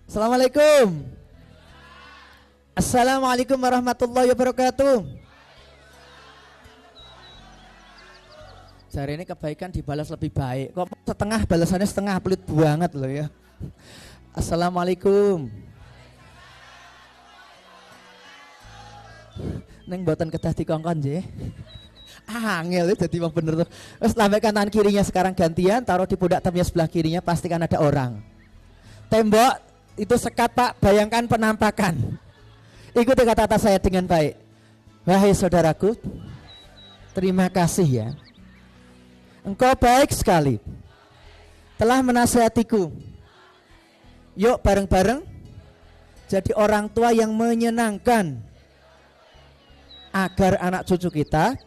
Assalamualaikum. Assalamualaikum warahmatullahi wabarakatuh. Jari ini kebaikan dibalas lebih baik. Kok setengah balasannya setengah, pelit banget loh ya. Assalamualaikum. Neng boten kedah dikongkon nggih. Angel itu jadi bang bener tuh. Terus lambaikan tangan kirinya sekarang gantian, taruh di pundak temennya sebelah kirinya, pastikan ada orang. Tembok itu sekat Pak, bayangkan penampakan. Ikuti kata-kata saya dengan baik. Wahai saudaraku, terima kasih ya. Engkau baik sekali, telah menasihatiku. Yuk bareng-bareng jadi orang tua yang menyenangkan, agar anak cucu kita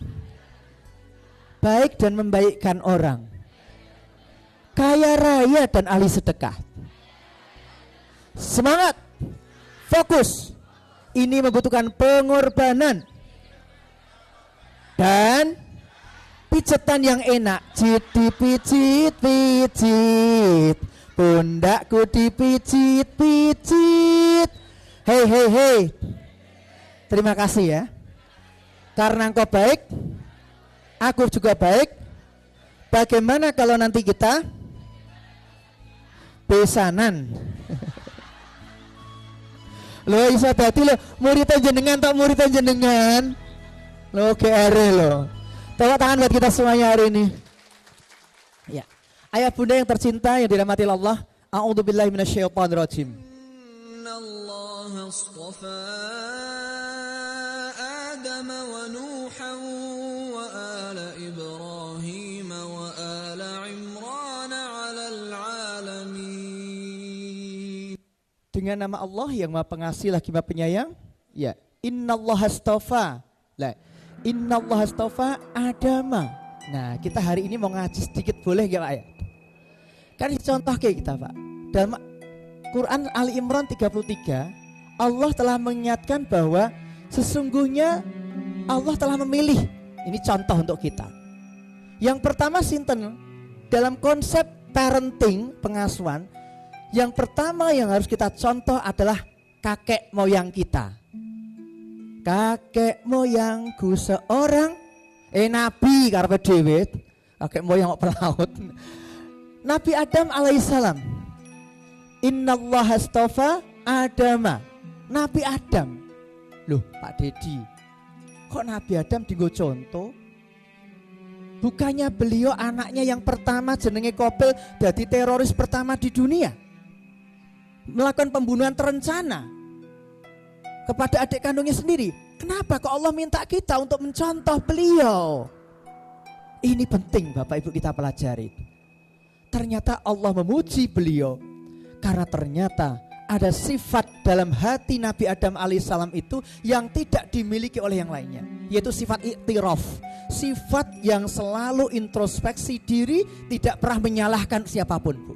baik dan membaikkan orang, kaya raya dan ahli sedekah. Semangat, fokus. Ini membutuhkan pengorbanan dan pijetan yang enak. Dipijit-pijit, pundakku dipijit-pijit. Hei. Terima kasih ya. Karena engkau baik, aku juga baik. Bagaimana kalau nanti kita besanan? Lo bisa dadi lo murid jenengan tak murid jenengan. Lo GR lo. Tepuk tangan buat kita semuanya hari ini. Ya. Ayah bunda yang tercinta yang dirahmati Allah. A'udzubillahi minasyaitonirrajim. Innallaha astafa Adam wa Nuhan wa ala Ibrahim wa ala Imran 'alal 'alamin. Dengan nama Allah yang Maha Pengasih lagi Maha Penyayang. Ya. Innallaha astafa. Lah. Innallaha astafa Adama. Nah, kita hari ini mau ngaji sedikit boleh enggak Pak ya? Kan contoh kayak kita Pak. Dalam Quran Ali Imran 33, Allah telah mengingatkan bahwa sesungguhnya Allah telah memilih. Ini contoh untuk kita. Yang pertama sinten? Dalam konsep parenting, pengasuhan, yang pertama yang harus kita contoh adalah kakek moyang kita. Kakek moyangku seorang Nabi karepe dhewe, kakek moyang kok pelaut. Nabi Adam alaihissalam. Innallaha astafa Adama. Nabi Adam. Loh, Pak Dedi. Kok Nabi Adam dienggo contoh? Bukannya beliau anaknya yang pertama jenenge Qabil dadi teroris pertama di dunia. Melakukan pembunuhan terencana kepada adik kandungnya sendiri. Kenapa kok Allah minta kita untuk mencontoh beliau? Ini penting Bapak Ibu kita pelajari. Ternyata Allah memuji beliau karena ternyata ada sifat dalam hati Nabi Adam alaihissalam itu yang tidak dimiliki oleh yang lainnya, yaitu sifat iktiraf, sifat yang selalu introspeksi diri, tidak pernah menyalahkan siapapun Bu.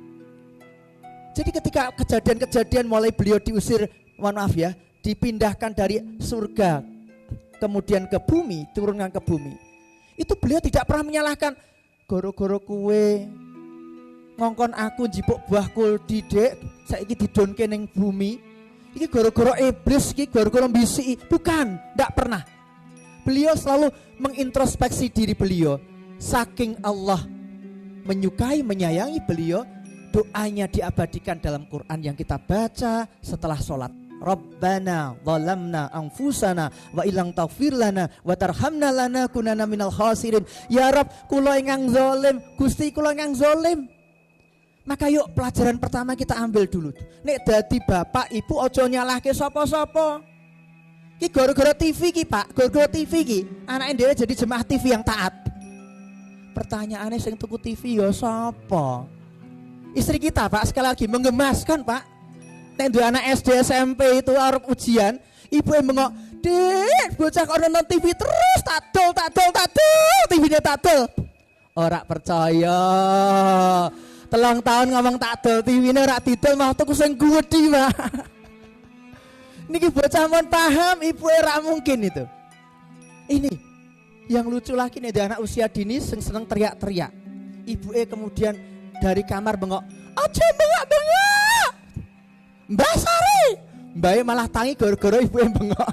Jadi ketika kejadian-kejadian mulai beliau diusir, mohon maaf ya, dipindahkan dari surga kemudian ke bumi, turunkan ke bumi, itu beliau tidak pernah menyalahkan. Goro-goro kue ngongkon aku jipuk buah kul didek saiki didonke ning bumi iki goro-goro iblis, iki goro-goro mbisi. Bukan, tidak pernah. Beliau selalu mengintrospeksi diri beliau. Saking Allah menyukai, menyayangi beliau, doanya diabadikan dalam Quran yang kita baca setelah sholat. Rabbana zalamna anfusana wa ilang taghfir lana wa tarhamna lanakunanna minal khasirin. Ya Rabb, kula ingkang zalim, Gusti kula ingkang zalim. Maka yuk pelajaran pertama kita ambil dulu. Nek dadi bapak ibu ojo nyalahke sapa-sapa. Ki gara-gara TV ki Pak, gara-gara TV ki anake dhewe jadi jemaah TV yang taat. Pertanyaannya sing tuku TV ya sapa? Istri kita Pak, sekali lagi menggemaskan Pak. Nek duwe anak SD SMP itu arep ujian, ibu yang mengok, "Dek, bocah kok nonton TV terus, tadol, TV-nya tadol." Ora percaya. 3 tahun ngomong tadol, TV-ne ora didol, mau tuku sing gedhi, Pak. Niki bocah mon paham, ibu ora mungkin itu. Ini yang lucu lagi nih, anak usia dini seneng teriak-teriak. Ibu kemudian dari kamar bengok, "Aja bengak-bengak." Mbak Sari. Mbak malah tangi gara-gara ibu yang bengok.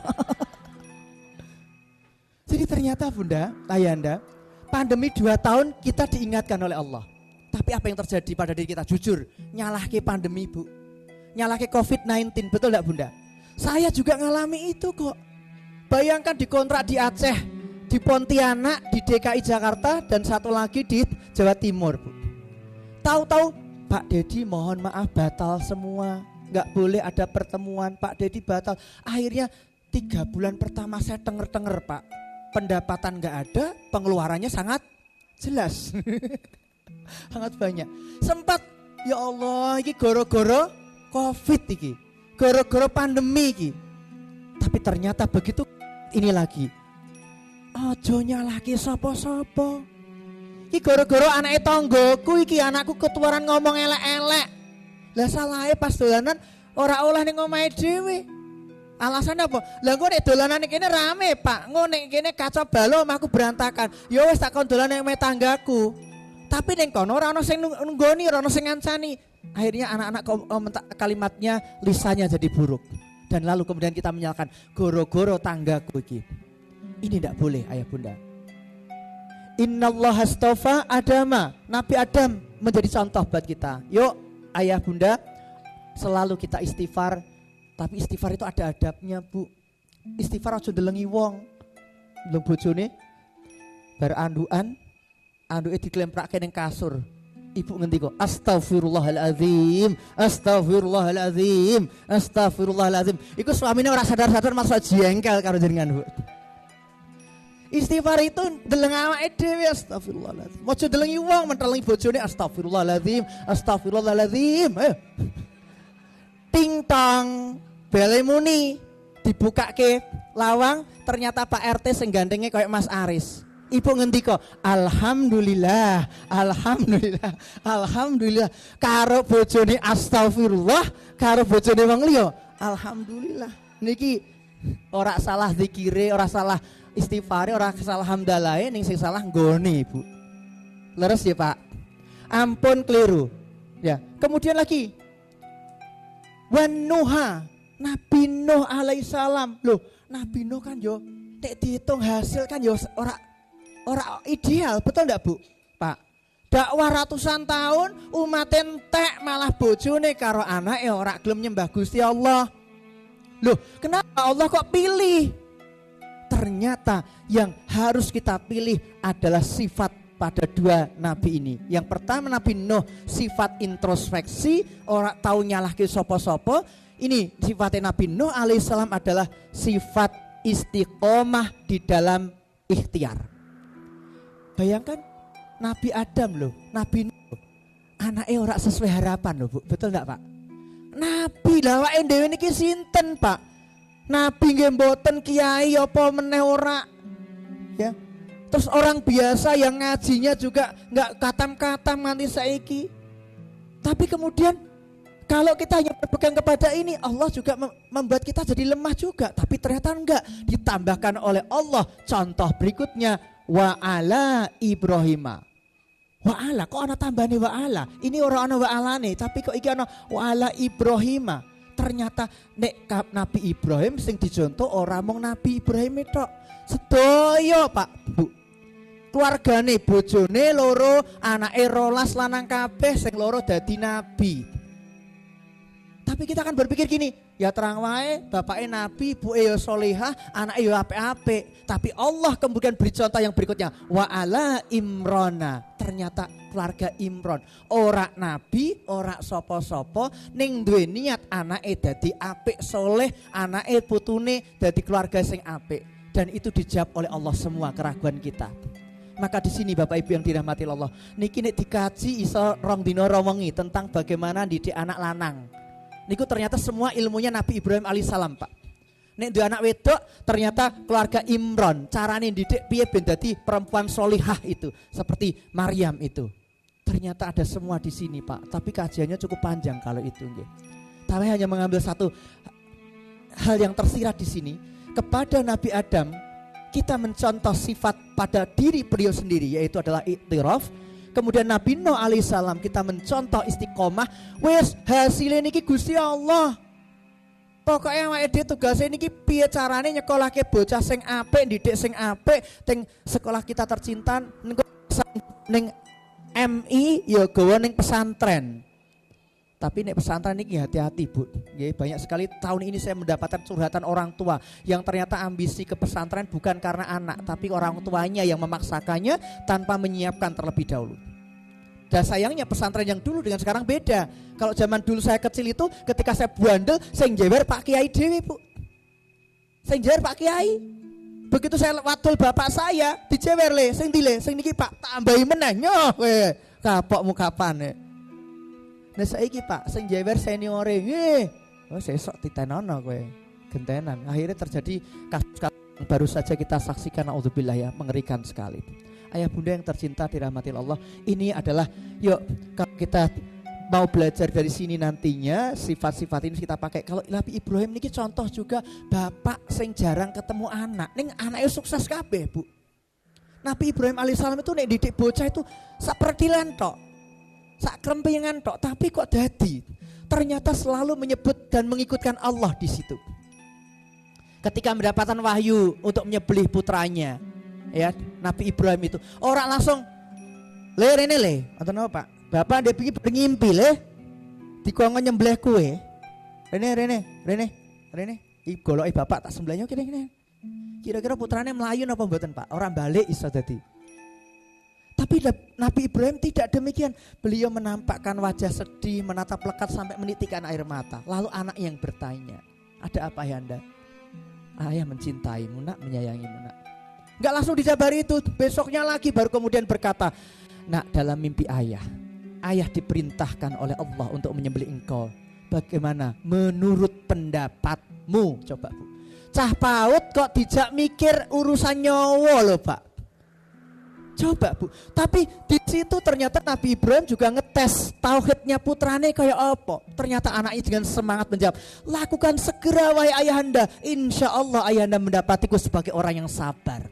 Jadi ternyata Bunda, Ayanda, pandemi 2 tahun kita diingatkan oleh Allah. Tapi apa yang terjadi pada diri kita? Jujur, nyalahke pandemi Bu. Nyalahke COVID-19, betul enggak Bunda? Saya juga ngalami itu kok. Bayangkan dikontrak di Aceh, di Pontianak, di DKI Jakarta, dan satu lagi di Jawa Timur Bu. Tahu-tahu Pak Dedi mohon maaf batal semua. Enggak boleh ada pertemuan, Pak Dedi batal. Akhirnya 3 bulan pertama saya tenger-tenger Pak. Pendapatan enggak ada, pengeluarannya sangat jelas. Sangat banyak. Sempat ya Allah ini goro-goro Covid iki. Goro-goro pandemi iki. Tapi ternyata begitu ini lagi. Ojo nyalahke sapa-sapa. Iki goro-goro anake tanggoku iki, anakku ketuaran ngomong elek-elek. Lah salahe pas dolanan ora oleh ning omahe dhewe. Alasannya apa? Lah engko nek dolanan kene rame, Pak. Engko nek kene kaca balo omahku berantakan. Ya wis tak kon dolan ning tanggaku. Tapi ning kono ora ono sing nunggoni, ora ono sing ngancani. Akhirnya anak-anak kalimatnya lisannya jadi buruk. Dan lalu kemudian kita menyalahkan goro-goro tanggaku iki. Ini tidak boleh ayah bunda. Innallaha astafa Adama. Nabi Adam menjadi contoh buat kita. Yuk ayah bunda selalu kita istighfar. Tapi istighfar itu ada adabnya Bu. Istighfar aja ndelengi wong. Ndeleng bojone bar andukan, anduke diklemprak ning kasur. Ibu ngendika, astagfirullahalazim, astagfirullahalazim, astagfirullahalazim. Iku suamine ora sadar-sadar masuk jengkel karo jenengan, Bu. Istighfar itu ndeleng awake dhewe, astagfirullahalazim. Aja ndelengi wong, mentelengi bojone, astagfirullahalazim, astagfirullahalazim. Ayo. Ting tong, bele muni, dibukake lawang, ternyata Pak RT sing gandenge koyo Mas Aris. Ibu ngendika, alhamdulillah, alhamdulillah, alhamdulillah. Karo bojone astagfirullah, karo bojone wong liya, alhamdulillah. Niki ora salah zikire, ora salah istighfare, ora salah hamdalahe, ning sing salah nggone, Ibu. Leres ya, Pak? Ampun keliru. Ya, kemudian lagi Wanuha, Nabi Nuh alaihissalam. Loh, Nabi Nuh kan yo nek dihitung hasil kan yo ora ideal, betul enggak Bu? Pak. Dakwah ratusan tahun, umat entek malah bojone karo anake ora gelem nyembah Gusti Allah. Loh, kenapa Allah kok pilih? Ternyata yang harus kita pilih adalah sifat pada 2 nabi ini. Yang pertama Nabi Nuh sifat introspeksi, orang tahu nyalahke sapa-sapa. Ini sifatnya Nabi Nuh alaihissalam adalah sifat istiqomah di dalam ikhtiar. Bayangkan Nabi Adam loh, Nabi Nuh anaknya ora sesuai harapan loh Bu. Betul enggak Pak? Nabi lah awake dhewe niki sinten Pak? Nabi nggih mboten kiai apa meneh ora. Ya. Terus orang biasa yang ngajinya juga nggak katam-katam nganti saiki. Tapi kemudian kalau kita hanya berpegang kepada ini, Allah juga membuat kita jadi lemah juga. Tapi ternyata enggak, ditambahkan oleh Allah. Contoh berikutnya, wa ala Ibrahim. Wa ala, kok ana tambahane wa ala? Ini ora ana wa alane, tapi kok iki ana wa ala Ibrahim. Ternyata nek Nabi Ibrahim sing dicontoh ora mung Nabi Ibrahim tok. Sedaya Pak Bu. Keluargane bojone loro, anake 12 lanang kabeh sing loro dadi nabi. Tapi kita kan berpikir gini, ya terang wae bapake nabi, ibuke ya salehah, anake ya apik-apik. Tapi Allah kemudian beri contoh yang berikutnya, wa ala Imrana. Ternyata keluarga Imron ora nabi, ora sapa-sapa, ning duwe niat anake dadi apik, saleh, anake putune dadi keluarga sing apik. Dan itu dijawab oleh Allah semua keraguan kita. Maka di sini Bapak Ibu yang dirahmati Allah, niki nek dikaji iso 2 dina wengi tentang bagaimana didik anak lanang. Niku ternyata semua ilmunya Nabi Ibrahim alaihissalam Pak. Nek duwe anak wedok ternyata keluarga Imron, carane didik piye ben dadi perempuan solihah itu, seperti Maryam itu. Ternyata ada semua di sini Pak, tapi kajiannya cukup panjang kalau itu nggih. Tapi hanya mengambil satu hal yang tersirat di sini, kepada Nabi Adam kita mencontoh sifat pada diri beliau sendiri, yaitu adalah iktiraf. Kemudian Nabi Nuh alaihissalam kita mencontoh istiqomah. Wes hasilnya niki Gusti Allah. Pokoknya awake dhewe tugase niki piye carane nyekolahke bocah sing apik, didik sing apik teng sekolah kita tercinta ning MI ya gawa ning pesantren. Tapi nek pesantren ini hati-hati Bu. Nggih, banyak sekali tahun ini saya mendapatkan curhatan orang tua yang ternyata ambisi ke pesantren bukan karena anak, tapi orang tuanya yang memaksakannya tanpa menyiapkan terlebih dahulu. Dan sayangnya pesantren yang dulu dengan sekarang beda. Kalau zaman dulu saya kecil itu ketika saya bandel, saya njewer Pak Kiai dhewe, Bu. Saya njewer Pak Kiai. Begitu saya wadul bapak saya, dijewer le, sing dile, sing niki Pak tambahi meneh nyoh kowe. Kapokmu kapan? Nah saiki Pak, sing njewer seniore. Sesok ditenono kowe. Gentenan. Akhirnya terjadi kasus yang baru saja kita saksikan, naudzubillah ya, mengerikan sekali. Ayah bunda yang tercinta dirahmati Allah, ini adalah yuk kalau kita mau belajar dari sini nantinya sifat-sifat ini kita pakai. Kalau Nabi Ibrahim ini contoh juga bapak sing jarang ketemu anak, ning anaknya sukses kabeh Bu. Nabi Ibrahim alaihissalam itu nek didik bocah itu sak perdilan tok, sak krempingan tok, tapi kok dadi ternyata selalu menyebut dan mengikutkan Allah di situ. Ketika mendapatkan wahyu untuk menyembelih putranya, ya Nabi Ibrahim itu orang langsung le rene le atau apa Pak, bapak dia pikir ngimpi le dikongon nyembelih kue rene goloki bapak tak sembelihnya kira-kira putranya melayu napa mboten Pak, orang balik iso dadi. Tapi Nabi Ibrahim tidak demikian, beliau menampakkan wajah sedih, menatap lekat sampai menitikan air mata. Lalu anak yang bertanya, ada apa ya Anda? Ayah mencintaimu nak, menyayangimu nak. Enggak langsung dijabari itu, besoknya lagi baru kemudian berkata, nak dalam mimpi ayah diperintahkan oleh Allah untuk menyembelih engkau. Bagaimana menurut pendapatmu? Coba Bu, cah paut kok dijak mikir urusan nyawa loh Pak. Coba Bu, tapi di situ ternyata Nabi Ibrahim juga ngetes tauhidnya putrane kayak apa. Ternyata anaknya dengan semangat menjawab, lakukan segera wahai ayahanda, insya Allah ayahanda mendapatiku sebagai orang yang sabar.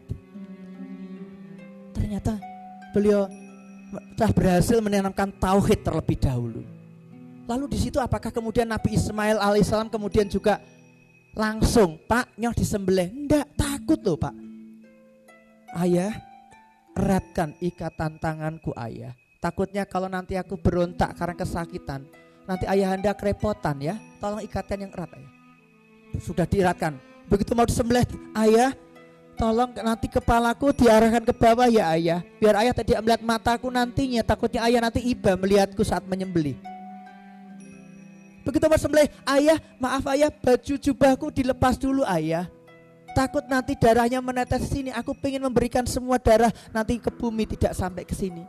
Ternyata beliau telah berhasil menanamkan tauhid terlebih dahulu. Lalu di situ apakah kemudian Nabi Ismail alaihissalam kemudian juga langsung Pak nyoh disembelih? Enggak, takut loh Pak. Ayah, eratkan ikatan tanganku ayah. Takutnya kalau nanti aku berontak karena kesakitan, nanti ayahanda kerepotan ya. Tolong ikatan yang erat ayah. Sudah diiratkan. Begitu mau disembelih, ayah tolong nanti kepalaku diarahkan ke bawah ya ayah. Biar ayah tidak melihat mataku nantinya. Takutnya ayah nanti iba melihatku saat menyembelih. Begitu mau sembelih, ayah maaf ayah baju jubahku dilepas dulu ayah. Takut nanti darahnya menetes sini. Aku pengen memberikan semua darah nanti ke bumi, tidak sampai ke sini.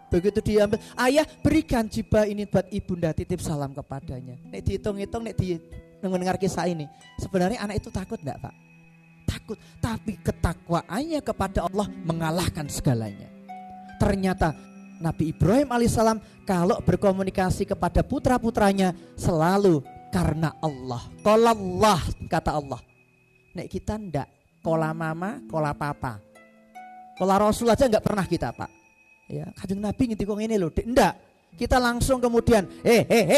Begitu diambil, ayah berikan jubah ini buat ibunda, titip salam kepadanya. Nek dihitung-hitung, nek mendengar kisah ini, sebenarnya anak itu takut enggak Pak? Takut, tapi ketakwaannya kepada Allah mengalahkan segalanya. Ternyata Nabi Ibrahim alaihissalam kalau berkomunikasi kepada putra-putranya selalu karena Allah. Qala Allah, kata Allah. Nek kita ndak, kola mama, kola papa. Kola Rasul aja enggak pernah kita Pak. Ya, Kanjeng Nabi ngendika ngene lho, Dik, ndak. Kita langsung kemudian,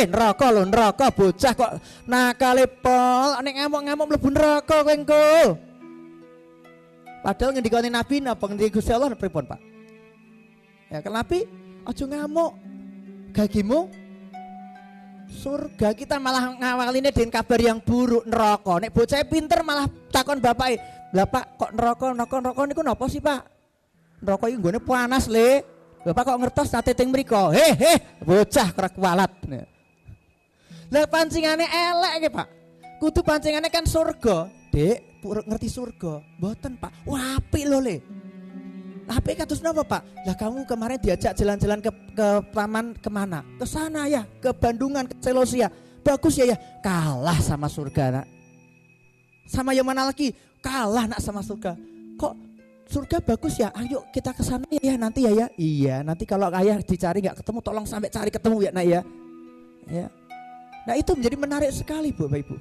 neraka lho, neraka bocah kok nakale pol, nek ngamuk-ngamuk mlebu neraka kowe engko. Padahal ngendikane Nabi napa ngendika Gusti Allah pripun Pak? Ya kan Nabi, aja ngamuk. Gagimu surga, kita malah ngawaline dengan kabar yang buruk, neraka. Nek bocah pinter malah takon bapake, "Lah Pak, kok neraka niku napa sih Pak?" Neraka iki nggone panas le. Bapak kok ngertos nate teng mriko. Bocah krek walat. Lah pancingane elek iki Pak. Kudu pancingane kan surga. Dek, ngerti surga? Mboten Pak. Wah, apik lho le. Apik kados napa Pak? Lah kamu kemarin diajak jalan-jalan ke taman kemana? Ke sana ya, ke Bandungan, ke Celosia. Bagus ya ya. Kalah sama surga nak. Sama yang mana lagi? Kalah nak sama surga. Kok surga bagus ya? Ayo kita ke sana ya nanti ya ya. Iya, nanti kalau ayah dicari nggak ketemu, tolong sampai cari ketemu ya nak ya. Ya. Nah itu menjadi menarik sekali Bapak Ibu.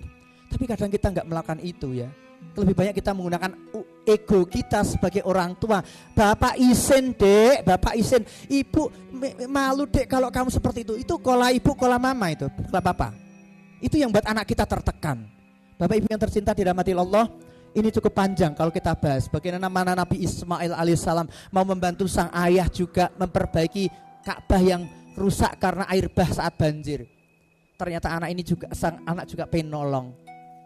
Tapi kadang kita nggak melakukan itu ya. Lebih banyak kita menggunakan ego kita sebagai orang tua. Bapak isin dek, bapak isin. Ibu malu dek kalau kamu seperti itu. Itu kola ibu, kola mama itu, kola papa. Itu yang buat anak kita tertekan. Bapak Ibu yang tercinta dirahmati Allah, ini cukup panjang kalau kita bahas bagaimana mana Nabi Ismail alaihissalam mau membantu sang ayah juga memperbaiki Ka'bah yang rusak karena air bah saat banjir. Ternyata anak ini juga, sang anak juga pengen nolong.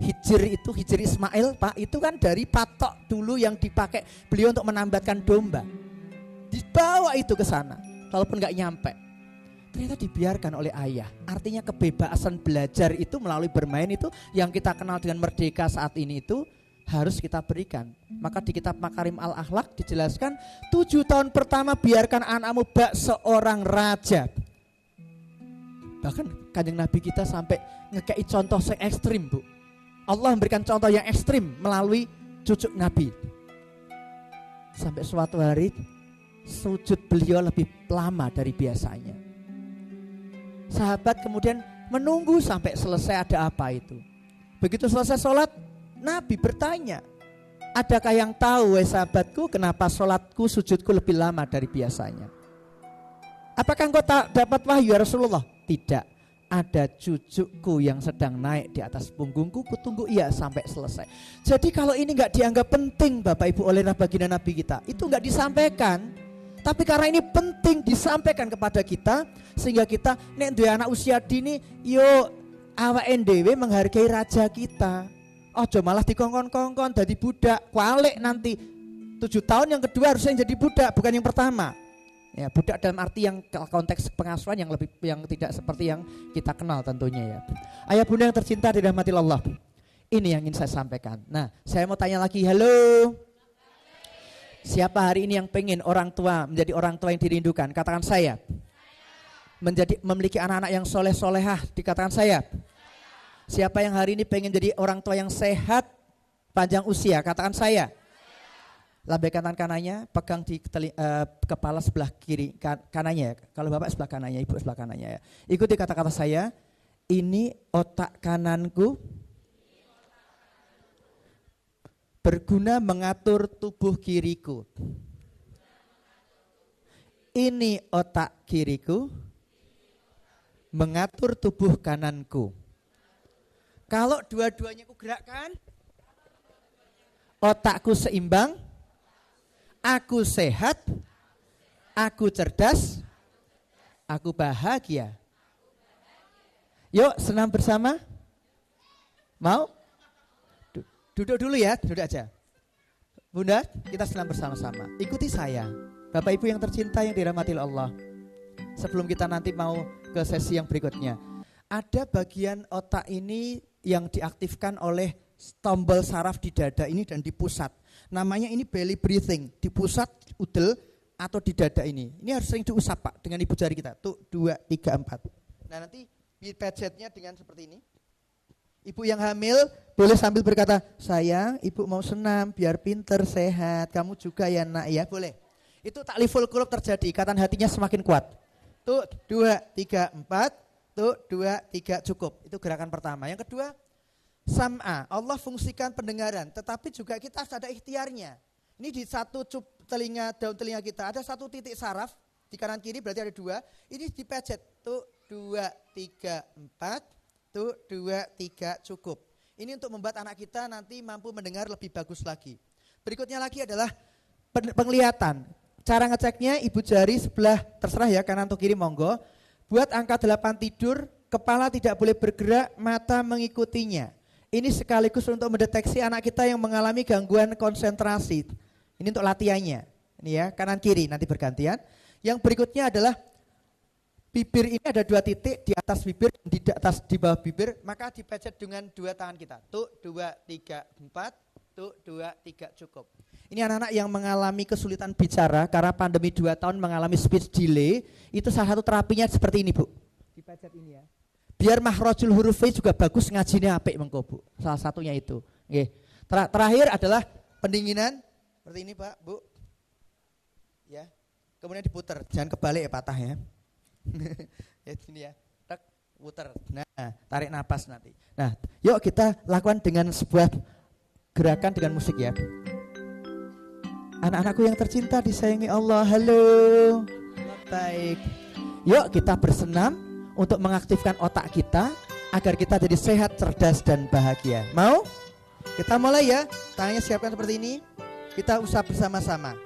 Hijir Ismail Pak, itu kan dari patok dulu yang dipakai beliau untuk menambatkan domba. Dibawa itu ke sana, walaupun gak nyampe. Ternyata dibiarkan oleh ayah. Artinya kebebasan belajar itu melalui bermain itu yang kita kenal dengan merdeka saat ini itu harus kita berikan. Maka di kitab Makarim Al-Akhlak dijelaskan 7 tahun pertama biarkan anakmu bak seorang raja. Bahkan Kanjeng Nabi kita sampai ngekei contoh se-ekstrim Bu. Allah memberikan contoh yang ekstrim melalui cucu Nabi. Sampai suatu hari sujud beliau lebih lama dari biasanya. Sahabat kemudian menunggu sampai selesai ada apa itu. Begitu selesai sholat, Nabi bertanya, adakah yang tahu wahai sahabatku kenapa sholatku sujudku lebih lama dari biasanya? Apakah engkau dapat wahyu ya Rasulullah? Tidak, ada cucuku yang sedang naik di atas punggungku, kutunggu ia sampai selesai. Jadi kalau ini gak dianggap penting Bapak Ibu oleh baginda Nabi kita, itu gak disampaikan. Tapi karena ini penting disampaikan kepada kita, sehingga kita nek duwe anak usia dini, yo awake dhewe menghargai raja kita. Ojo malah dikongkon-kongkon jadi budak, kualik nanti 7 tahun yang kedua harusnya jadi budak, bukan yang pertama. Ya, budak dalam arti yang konteks pengasuhan yang lebih yang tidak seperti yang kita kenal tentunya ya. Ayah bunda yang tercinta dirahmati Allah. Ini yang ingin saya sampaikan. Nah, saya mau tanya lagi, halo. Siapa hari ini yang pengen orang tua menjadi orang tua yang dirindukan? Katakan saya. Memiliki anak-anak yang soleh-solehah, dikatakan saya. Siapa yang hari ini pengen jadi orang tua yang sehat, panjang usia? Katakan saya. Lambaikan tangan kanannya, pegang di kepala sebelah kiri kanannya. Kalau bapak sebelah kanannya, ibu sebelah kanannya ya. Ikuti kata-kata saya. Ini otak kananku berguna mengatur tubuh kiriku. Ini otak kiriku mengatur tubuh kananku. Kalau dua-duanya ku gerakkan, otakku seimbang, aku sehat, aku cerdas, aku bahagia. Yuk senam bersama. Mau? Duduk dulu ya, duduk aja. Bunda, kita senam bersama-sama. Ikuti saya. Bapak Ibu yang tercinta yang dirahmati Allah. Sebelum kita nanti mau ke sesi yang berikutnya. Ada bagian otak ini yang diaktifkan oleh tombol saraf di dada ini dan di pusat. Namanya ini belly breathing, di pusat udel atau di dada ini. Ini harus sering diusap Pak dengan ibu jari kita. Tuh 2, 3, 4. Nah nanti pijatnya dengan seperti ini. Ibu yang hamil boleh sambil berkata, sayang ibu mau senam biar pinter, sehat. Kamu juga ya nak ya, boleh. Itu takliful qulub terjadi, ikatan hatinya semakin kuat. Tuh 2, 3, 4. Tuh 2, 3 cukup. Itu gerakan pertama. Yang kedua, sam'a, Allah fungsikan pendengaran, tetapi juga kita harus ada ikhtiarnya. Ini di satu daun telinga kita ada satu titik saraf di kanan kiri, berarti ada 2. Ini dipejet. Tuh 2, 3, 4. Tuh 2, 3 cukup. Ini untuk membuat anak kita nanti mampu mendengar lebih bagus lagi. Berikutnya lagi adalah penglihatan. Cara ngeceknya ibu jari sebelah terserah ya, kanan atau kiri monggo. Buat angka 8 tidur, kepala tidak boleh bergerak, mata mengikutinya. Ini sekaligus untuk mendeteksi anak kita yang mengalami gangguan konsentrasi. Ini untuk latihannya. Ini ya, kanan kiri nanti bergantian. Yang berikutnya adalah bibir ini ada 2 titik di atas bibir, di bawah bibir, maka dipencet dengan 2 tangan kita. Tuh 2, 3, 4, tuh 2, 3 cukup. Ini anak-anak yang mengalami kesulitan bicara karena pandemi 2 tahun mengalami speech delay, itu salah satu terapinya seperti ini Bu. Dipencet ini ya. Biar mahrojul hurufnya juga bagus, ngajinya apik mengko Bu. Salah satunya itu. Oke. Terakhir adalah pendinginan seperti ini Pak, Bu. Ya. Kemudian diputar, jangan kebalik ya patah ya. Ya sini ya, tak putar. Nah, tarik napas nanti. Nah, yuk kita lakukan dengan sebuah gerakan dengan musik ya. Anak-anakku yang tercinta disayangi Allah, halo. Baik. Yuk kita bersenam untuk mengaktifkan otak kita agar kita jadi sehat, cerdas, dan bahagia. Mau? Kita mulai ya. Tangannya siapkan seperti ini. Kita usap bersama-sama.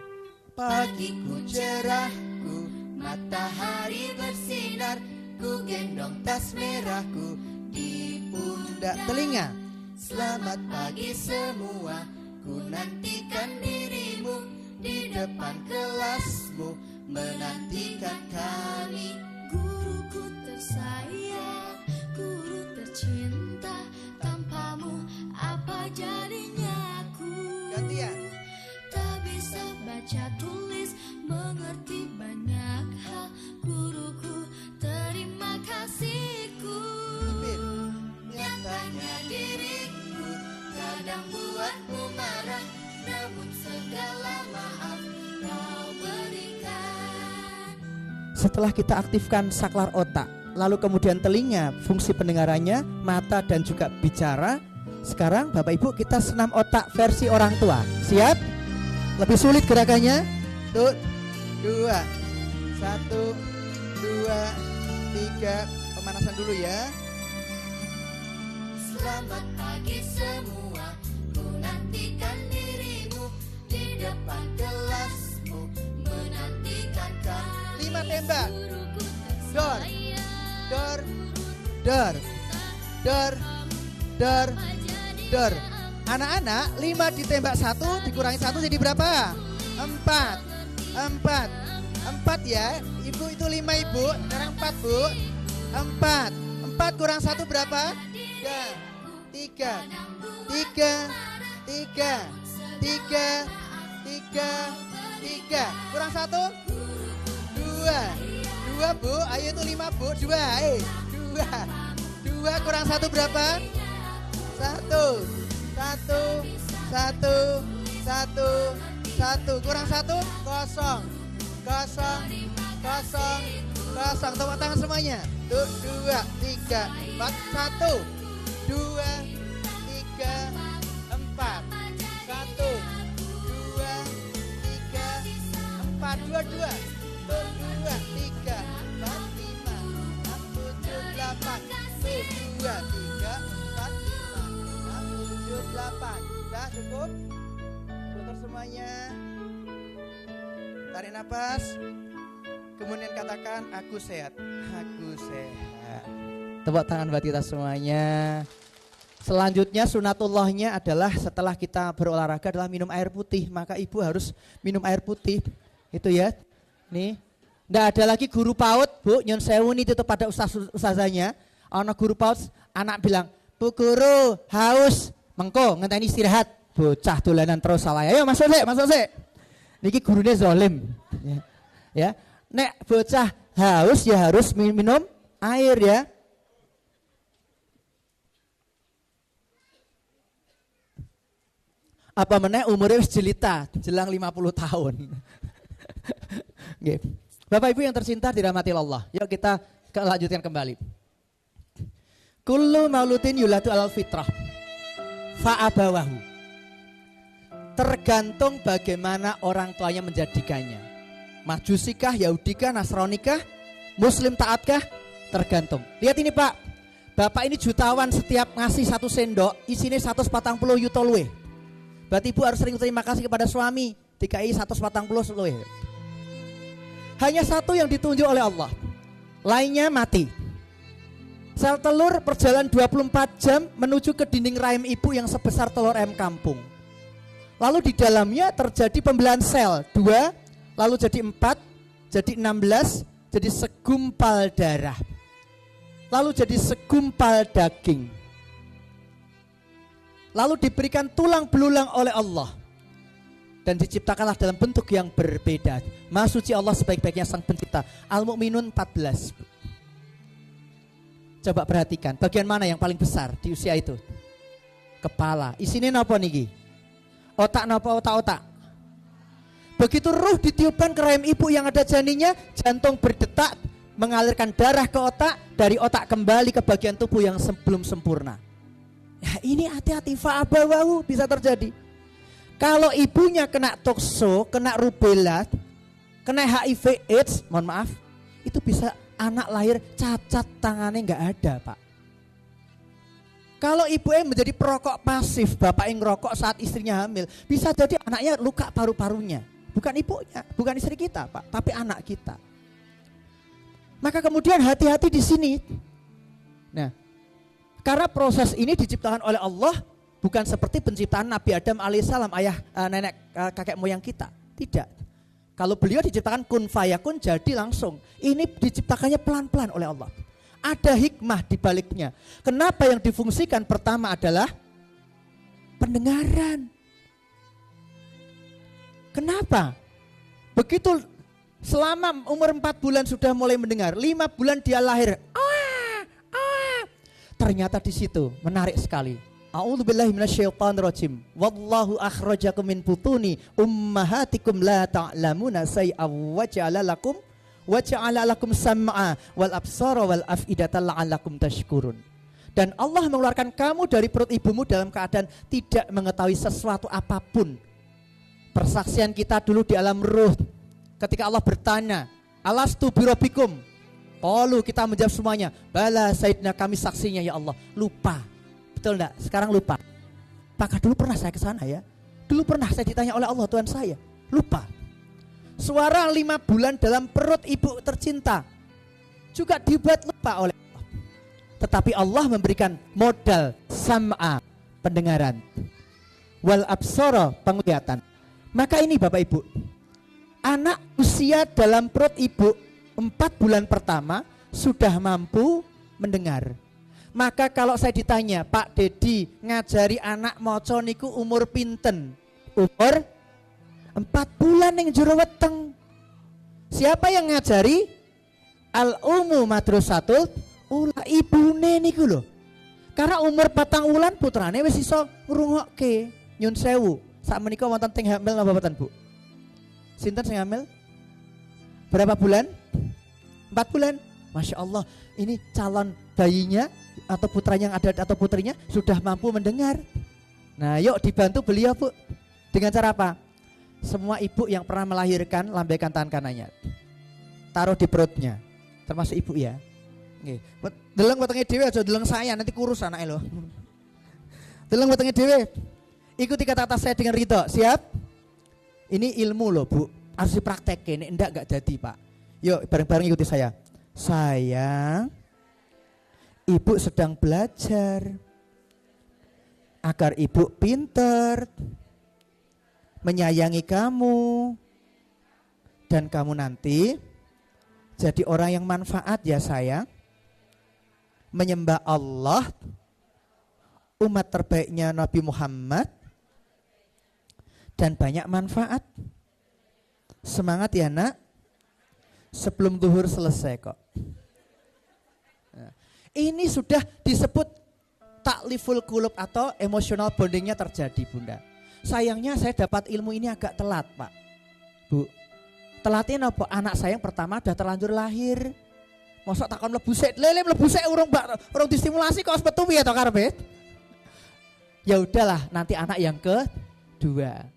Pagiku cerahku, matahari bersinar, ku gendong tas merahku di pundak. Telinga. Selamat pagi semua, ku nantikan dirimu di depan kelasmu, menantikan kami. Guruku tersayang, guru tercinta, tanpamu apa jadinya aku? Gantian. Tak bisa baca tulis, mengerti banyak hal. Guruku, terima kasihku. Nyatanya diriku kadang buatmu marah, namun segala maaf kau berikan. Setelah kita aktifkan saklar otak, lalu kemudian telinga, fungsi pendengarannya, mata dan juga bicara. Sekarang Bapak Ibu kita senam otak versi orang tua. Siap? Lebih sulit gerakannya. Tuh, 2, 1, 2, 3. Pemanasan dulu ya. Selamat pagi semua, ku nantikan dirimu di depan kelasmu, menantikan kami. 5 tembak. Guruku Dor, tersayang, dor, dor, dor, dor, dor. Anak-anak, 5 ditembak 1 dikurangi 1 jadi berapa? 4. 4 ya. Ibu itu 5 ibu. Sekarang 4 bu. 4 kurang 1 berapa? 3. 3. Kurang 1? 2 bu. Ayo itu 5 bu. 2 kurang 1 berapa? 1 kurang 1 kosong. Tepuk tangan semuanya. 2, 3, 4. 1, 2, 3, 4. 1, 2, 3, 4. 2, 2, 3, 4, 5, 6, 7, 8. 2, 3, 4, 5, 6, 7, 8. Sudah cukup? Putar semuanya. Tarik nafas. Kemudian katakan aku sehat. Aku sehat. Tepuk tangan buat kita semuanya. Selanjutnya sunatullahnya adalah setelah kita berolahraga adalah minum air putih. Maka ibu harus minum air putih. Itu ya. Nih. Nggak ada lagi guru PAUD, Bu. Nyon sewu nih itu pada ustazanya. Ana guru PAUD, anak bilang, "Bu guru, haus." Mengko ngenteni istirahat. Bocah dolanan terus salah. Ayo masuk sik. Niki gurune zalim. Ya. Nek bocah haus ya harus minum air ya. Apa meneh umurnya wis jelita, jelang 50 tahun. Nggih. Bapak Ibu yang tercinta dirahmati Allah. Yuk kita lanjutkan kembali. Kullu maulutin yuladu alal fitrah fa'abawahu. Tergantung bagaimana orang tuanya menjadikannya. Majusikah, Yahudikah, Nasronikah, Muslim taatkah? Tergantung. Lihat ini Pak. Bapak ini jutawan setiap ngasih 1 sendok, isinya 140 yuto luwih. Berarti ibu harus sering terima kasih kepada suami. DKI 140 luwih. Hanya 1 yang ditunjuk oleh Allah. Lainnya mati. Sel telur perjalanan 24 jam menuju ke dinding rahim ibu yang sebesar telur ayam kampung. Lalu di dalamnya terjadi pembelahan sel 2, lalu jadi 4, jadi 16, jadi segumpal darah. Lalu jadi segumpal daging. Lalu diberikan tulang belulang oleh Allah. Dan diciptakanlah dalam bentuk yang berbeda. Maha suci Allah sebaik-baiknya sang pencipta. Al-Mu'minun 14. Coba perhatikan bagian mana yang paling besar di usia itu. Kepala. Isinya apa niki? Otak napa otak-otak? Begitu ruh ditiupkan ke rahim ibu yang ada janinnya, jantung berdetak mengalirkan darah ke otak, dari otak kembali ke bagian tubuh yang belum sempurna. Ya, ini hati-hati, fa'abawahu bisa terjadi. Kalau ibunya kena tokso, kena rubella, kena HIV AIDS, mohon maaf, itu bisa anak lahir cacat tangannya nggak ada Pak. Kalau ibunya menjadi perokok pasif, bapak yang ngerokok saat istrinya hamil, bisa jadi anaknya luka paru-parunya. Bukan ibunya, bukan istri kita, Pak, tapi anak kita. Maka kemudian hati-hati di sini. Nah, karena proses ini diciptakan oleh Allah, bukan seperti penciptaan Nabi Adam alaihissalam, ayah nenek kakek moyang kita. Tidak. Kalau beliau diciptakan kun fayakun, jadi langsung. Ini diciptakannya pelan-pelan oleh Allah. Ada hikmah di baliknya. Kenapa yang difungsikan pertama adalah pendengaran? Kenapa? Begitu selama umur 4 bulan sudah mulai mendengar, 5 bulan dia lahir. Ternyata di situ menarik sekali. A'udzubillahi minasyaitonirrajim. Wallahu akhrajakum min butuni ummahatikum la ta'lamuna say'aw wa ja'ala lakum sam'a wal absara wal af'idata la'allakum tashkurun. Dan Allah mengeluarkan kamu dari perut ibumu dalam keadaan tidak mengetahui sesuatu apapun. Persaksian kita dulu di alam ruh ketika Allah bertanya, alastu birabbikum? Qalu, kita menjawab semuanya, bala sayyidina, kami saksinya ya Allah. Lupa. Betul enggak? Sekarang lupa. Apakah dulu pernah saya ke sana ya? Dulu pernah saya ditanya oleh Allah Tuhan saya. Lupa. Suara 5 bulan dalam perut ibu tercinta juga dibuat lupa oleh Allah. Tetapi Allah memberikan modal sam'a, pendengaran, wal absara, penglihatan. Maka ini Bapak Ibu, anak usia dalam perut ibu 4 bulan pertama sudah mampu mendengar. Maka kalau saya ditanya, Pak Dedi ngajari anak maca niku umur pinten? Umur 4 bulan yang jero weteng. Siapa yang ngajari? Al-umu madrasatul ula, ibune niku lho. Karena umur 4 wulan putrane wis iso ngrungokke. Nyun sewu. Sakmenika wonten teng hamil napa mboten, Bu? Sinten sing hamil? Berapa bulan? 4 bulan. Masya Allah, ini calon bayinya atau putranya yang ada atau putrinya sudah mampu mendengar. Nah, yuk dibantu beliau, Bu. Dengan cara apa? Semua ibu yang pernah melahirkan, lambaikan tangan kanannya, taruh di perutnya, termasuk ibu ya. Nggih. Deleng wetenge dhewe aja deleng saya, nanti kurus anake lho. Deleng wetenge dhewe. Ikuti kata-kata saya dengan ridho. Siap? Ini ilmu loh, Bu. Harus dipraktekin, enggak enggak jadi, Pak. Yuk bareng-bareng ikuti saya. Sayang, ibu sedang belajar agar ibu pinter, menyayangi kamu, dan kamu nanti jadi orang yang manfaat ya sayang. Menyembah Allah, umat terbaiknya Nabi Muhammad, dan banyak manfaat. Semangat ya nak, sebelum zuhur selesai kok. Nah, ini sudah disebut takliful qulub atau emotional bondingnya terjadi, Bunda. Sayangnya saya dapat ilmu ini agak telat, Pak. Bu, telatnya apa? Anak saya yang pertama udah terlanjur lahir. Mosok takon mlebu sik, lele mlebu sik urung distimulasi kok metu piye to karepe? Ya udahlah, nanti anak yang kedua.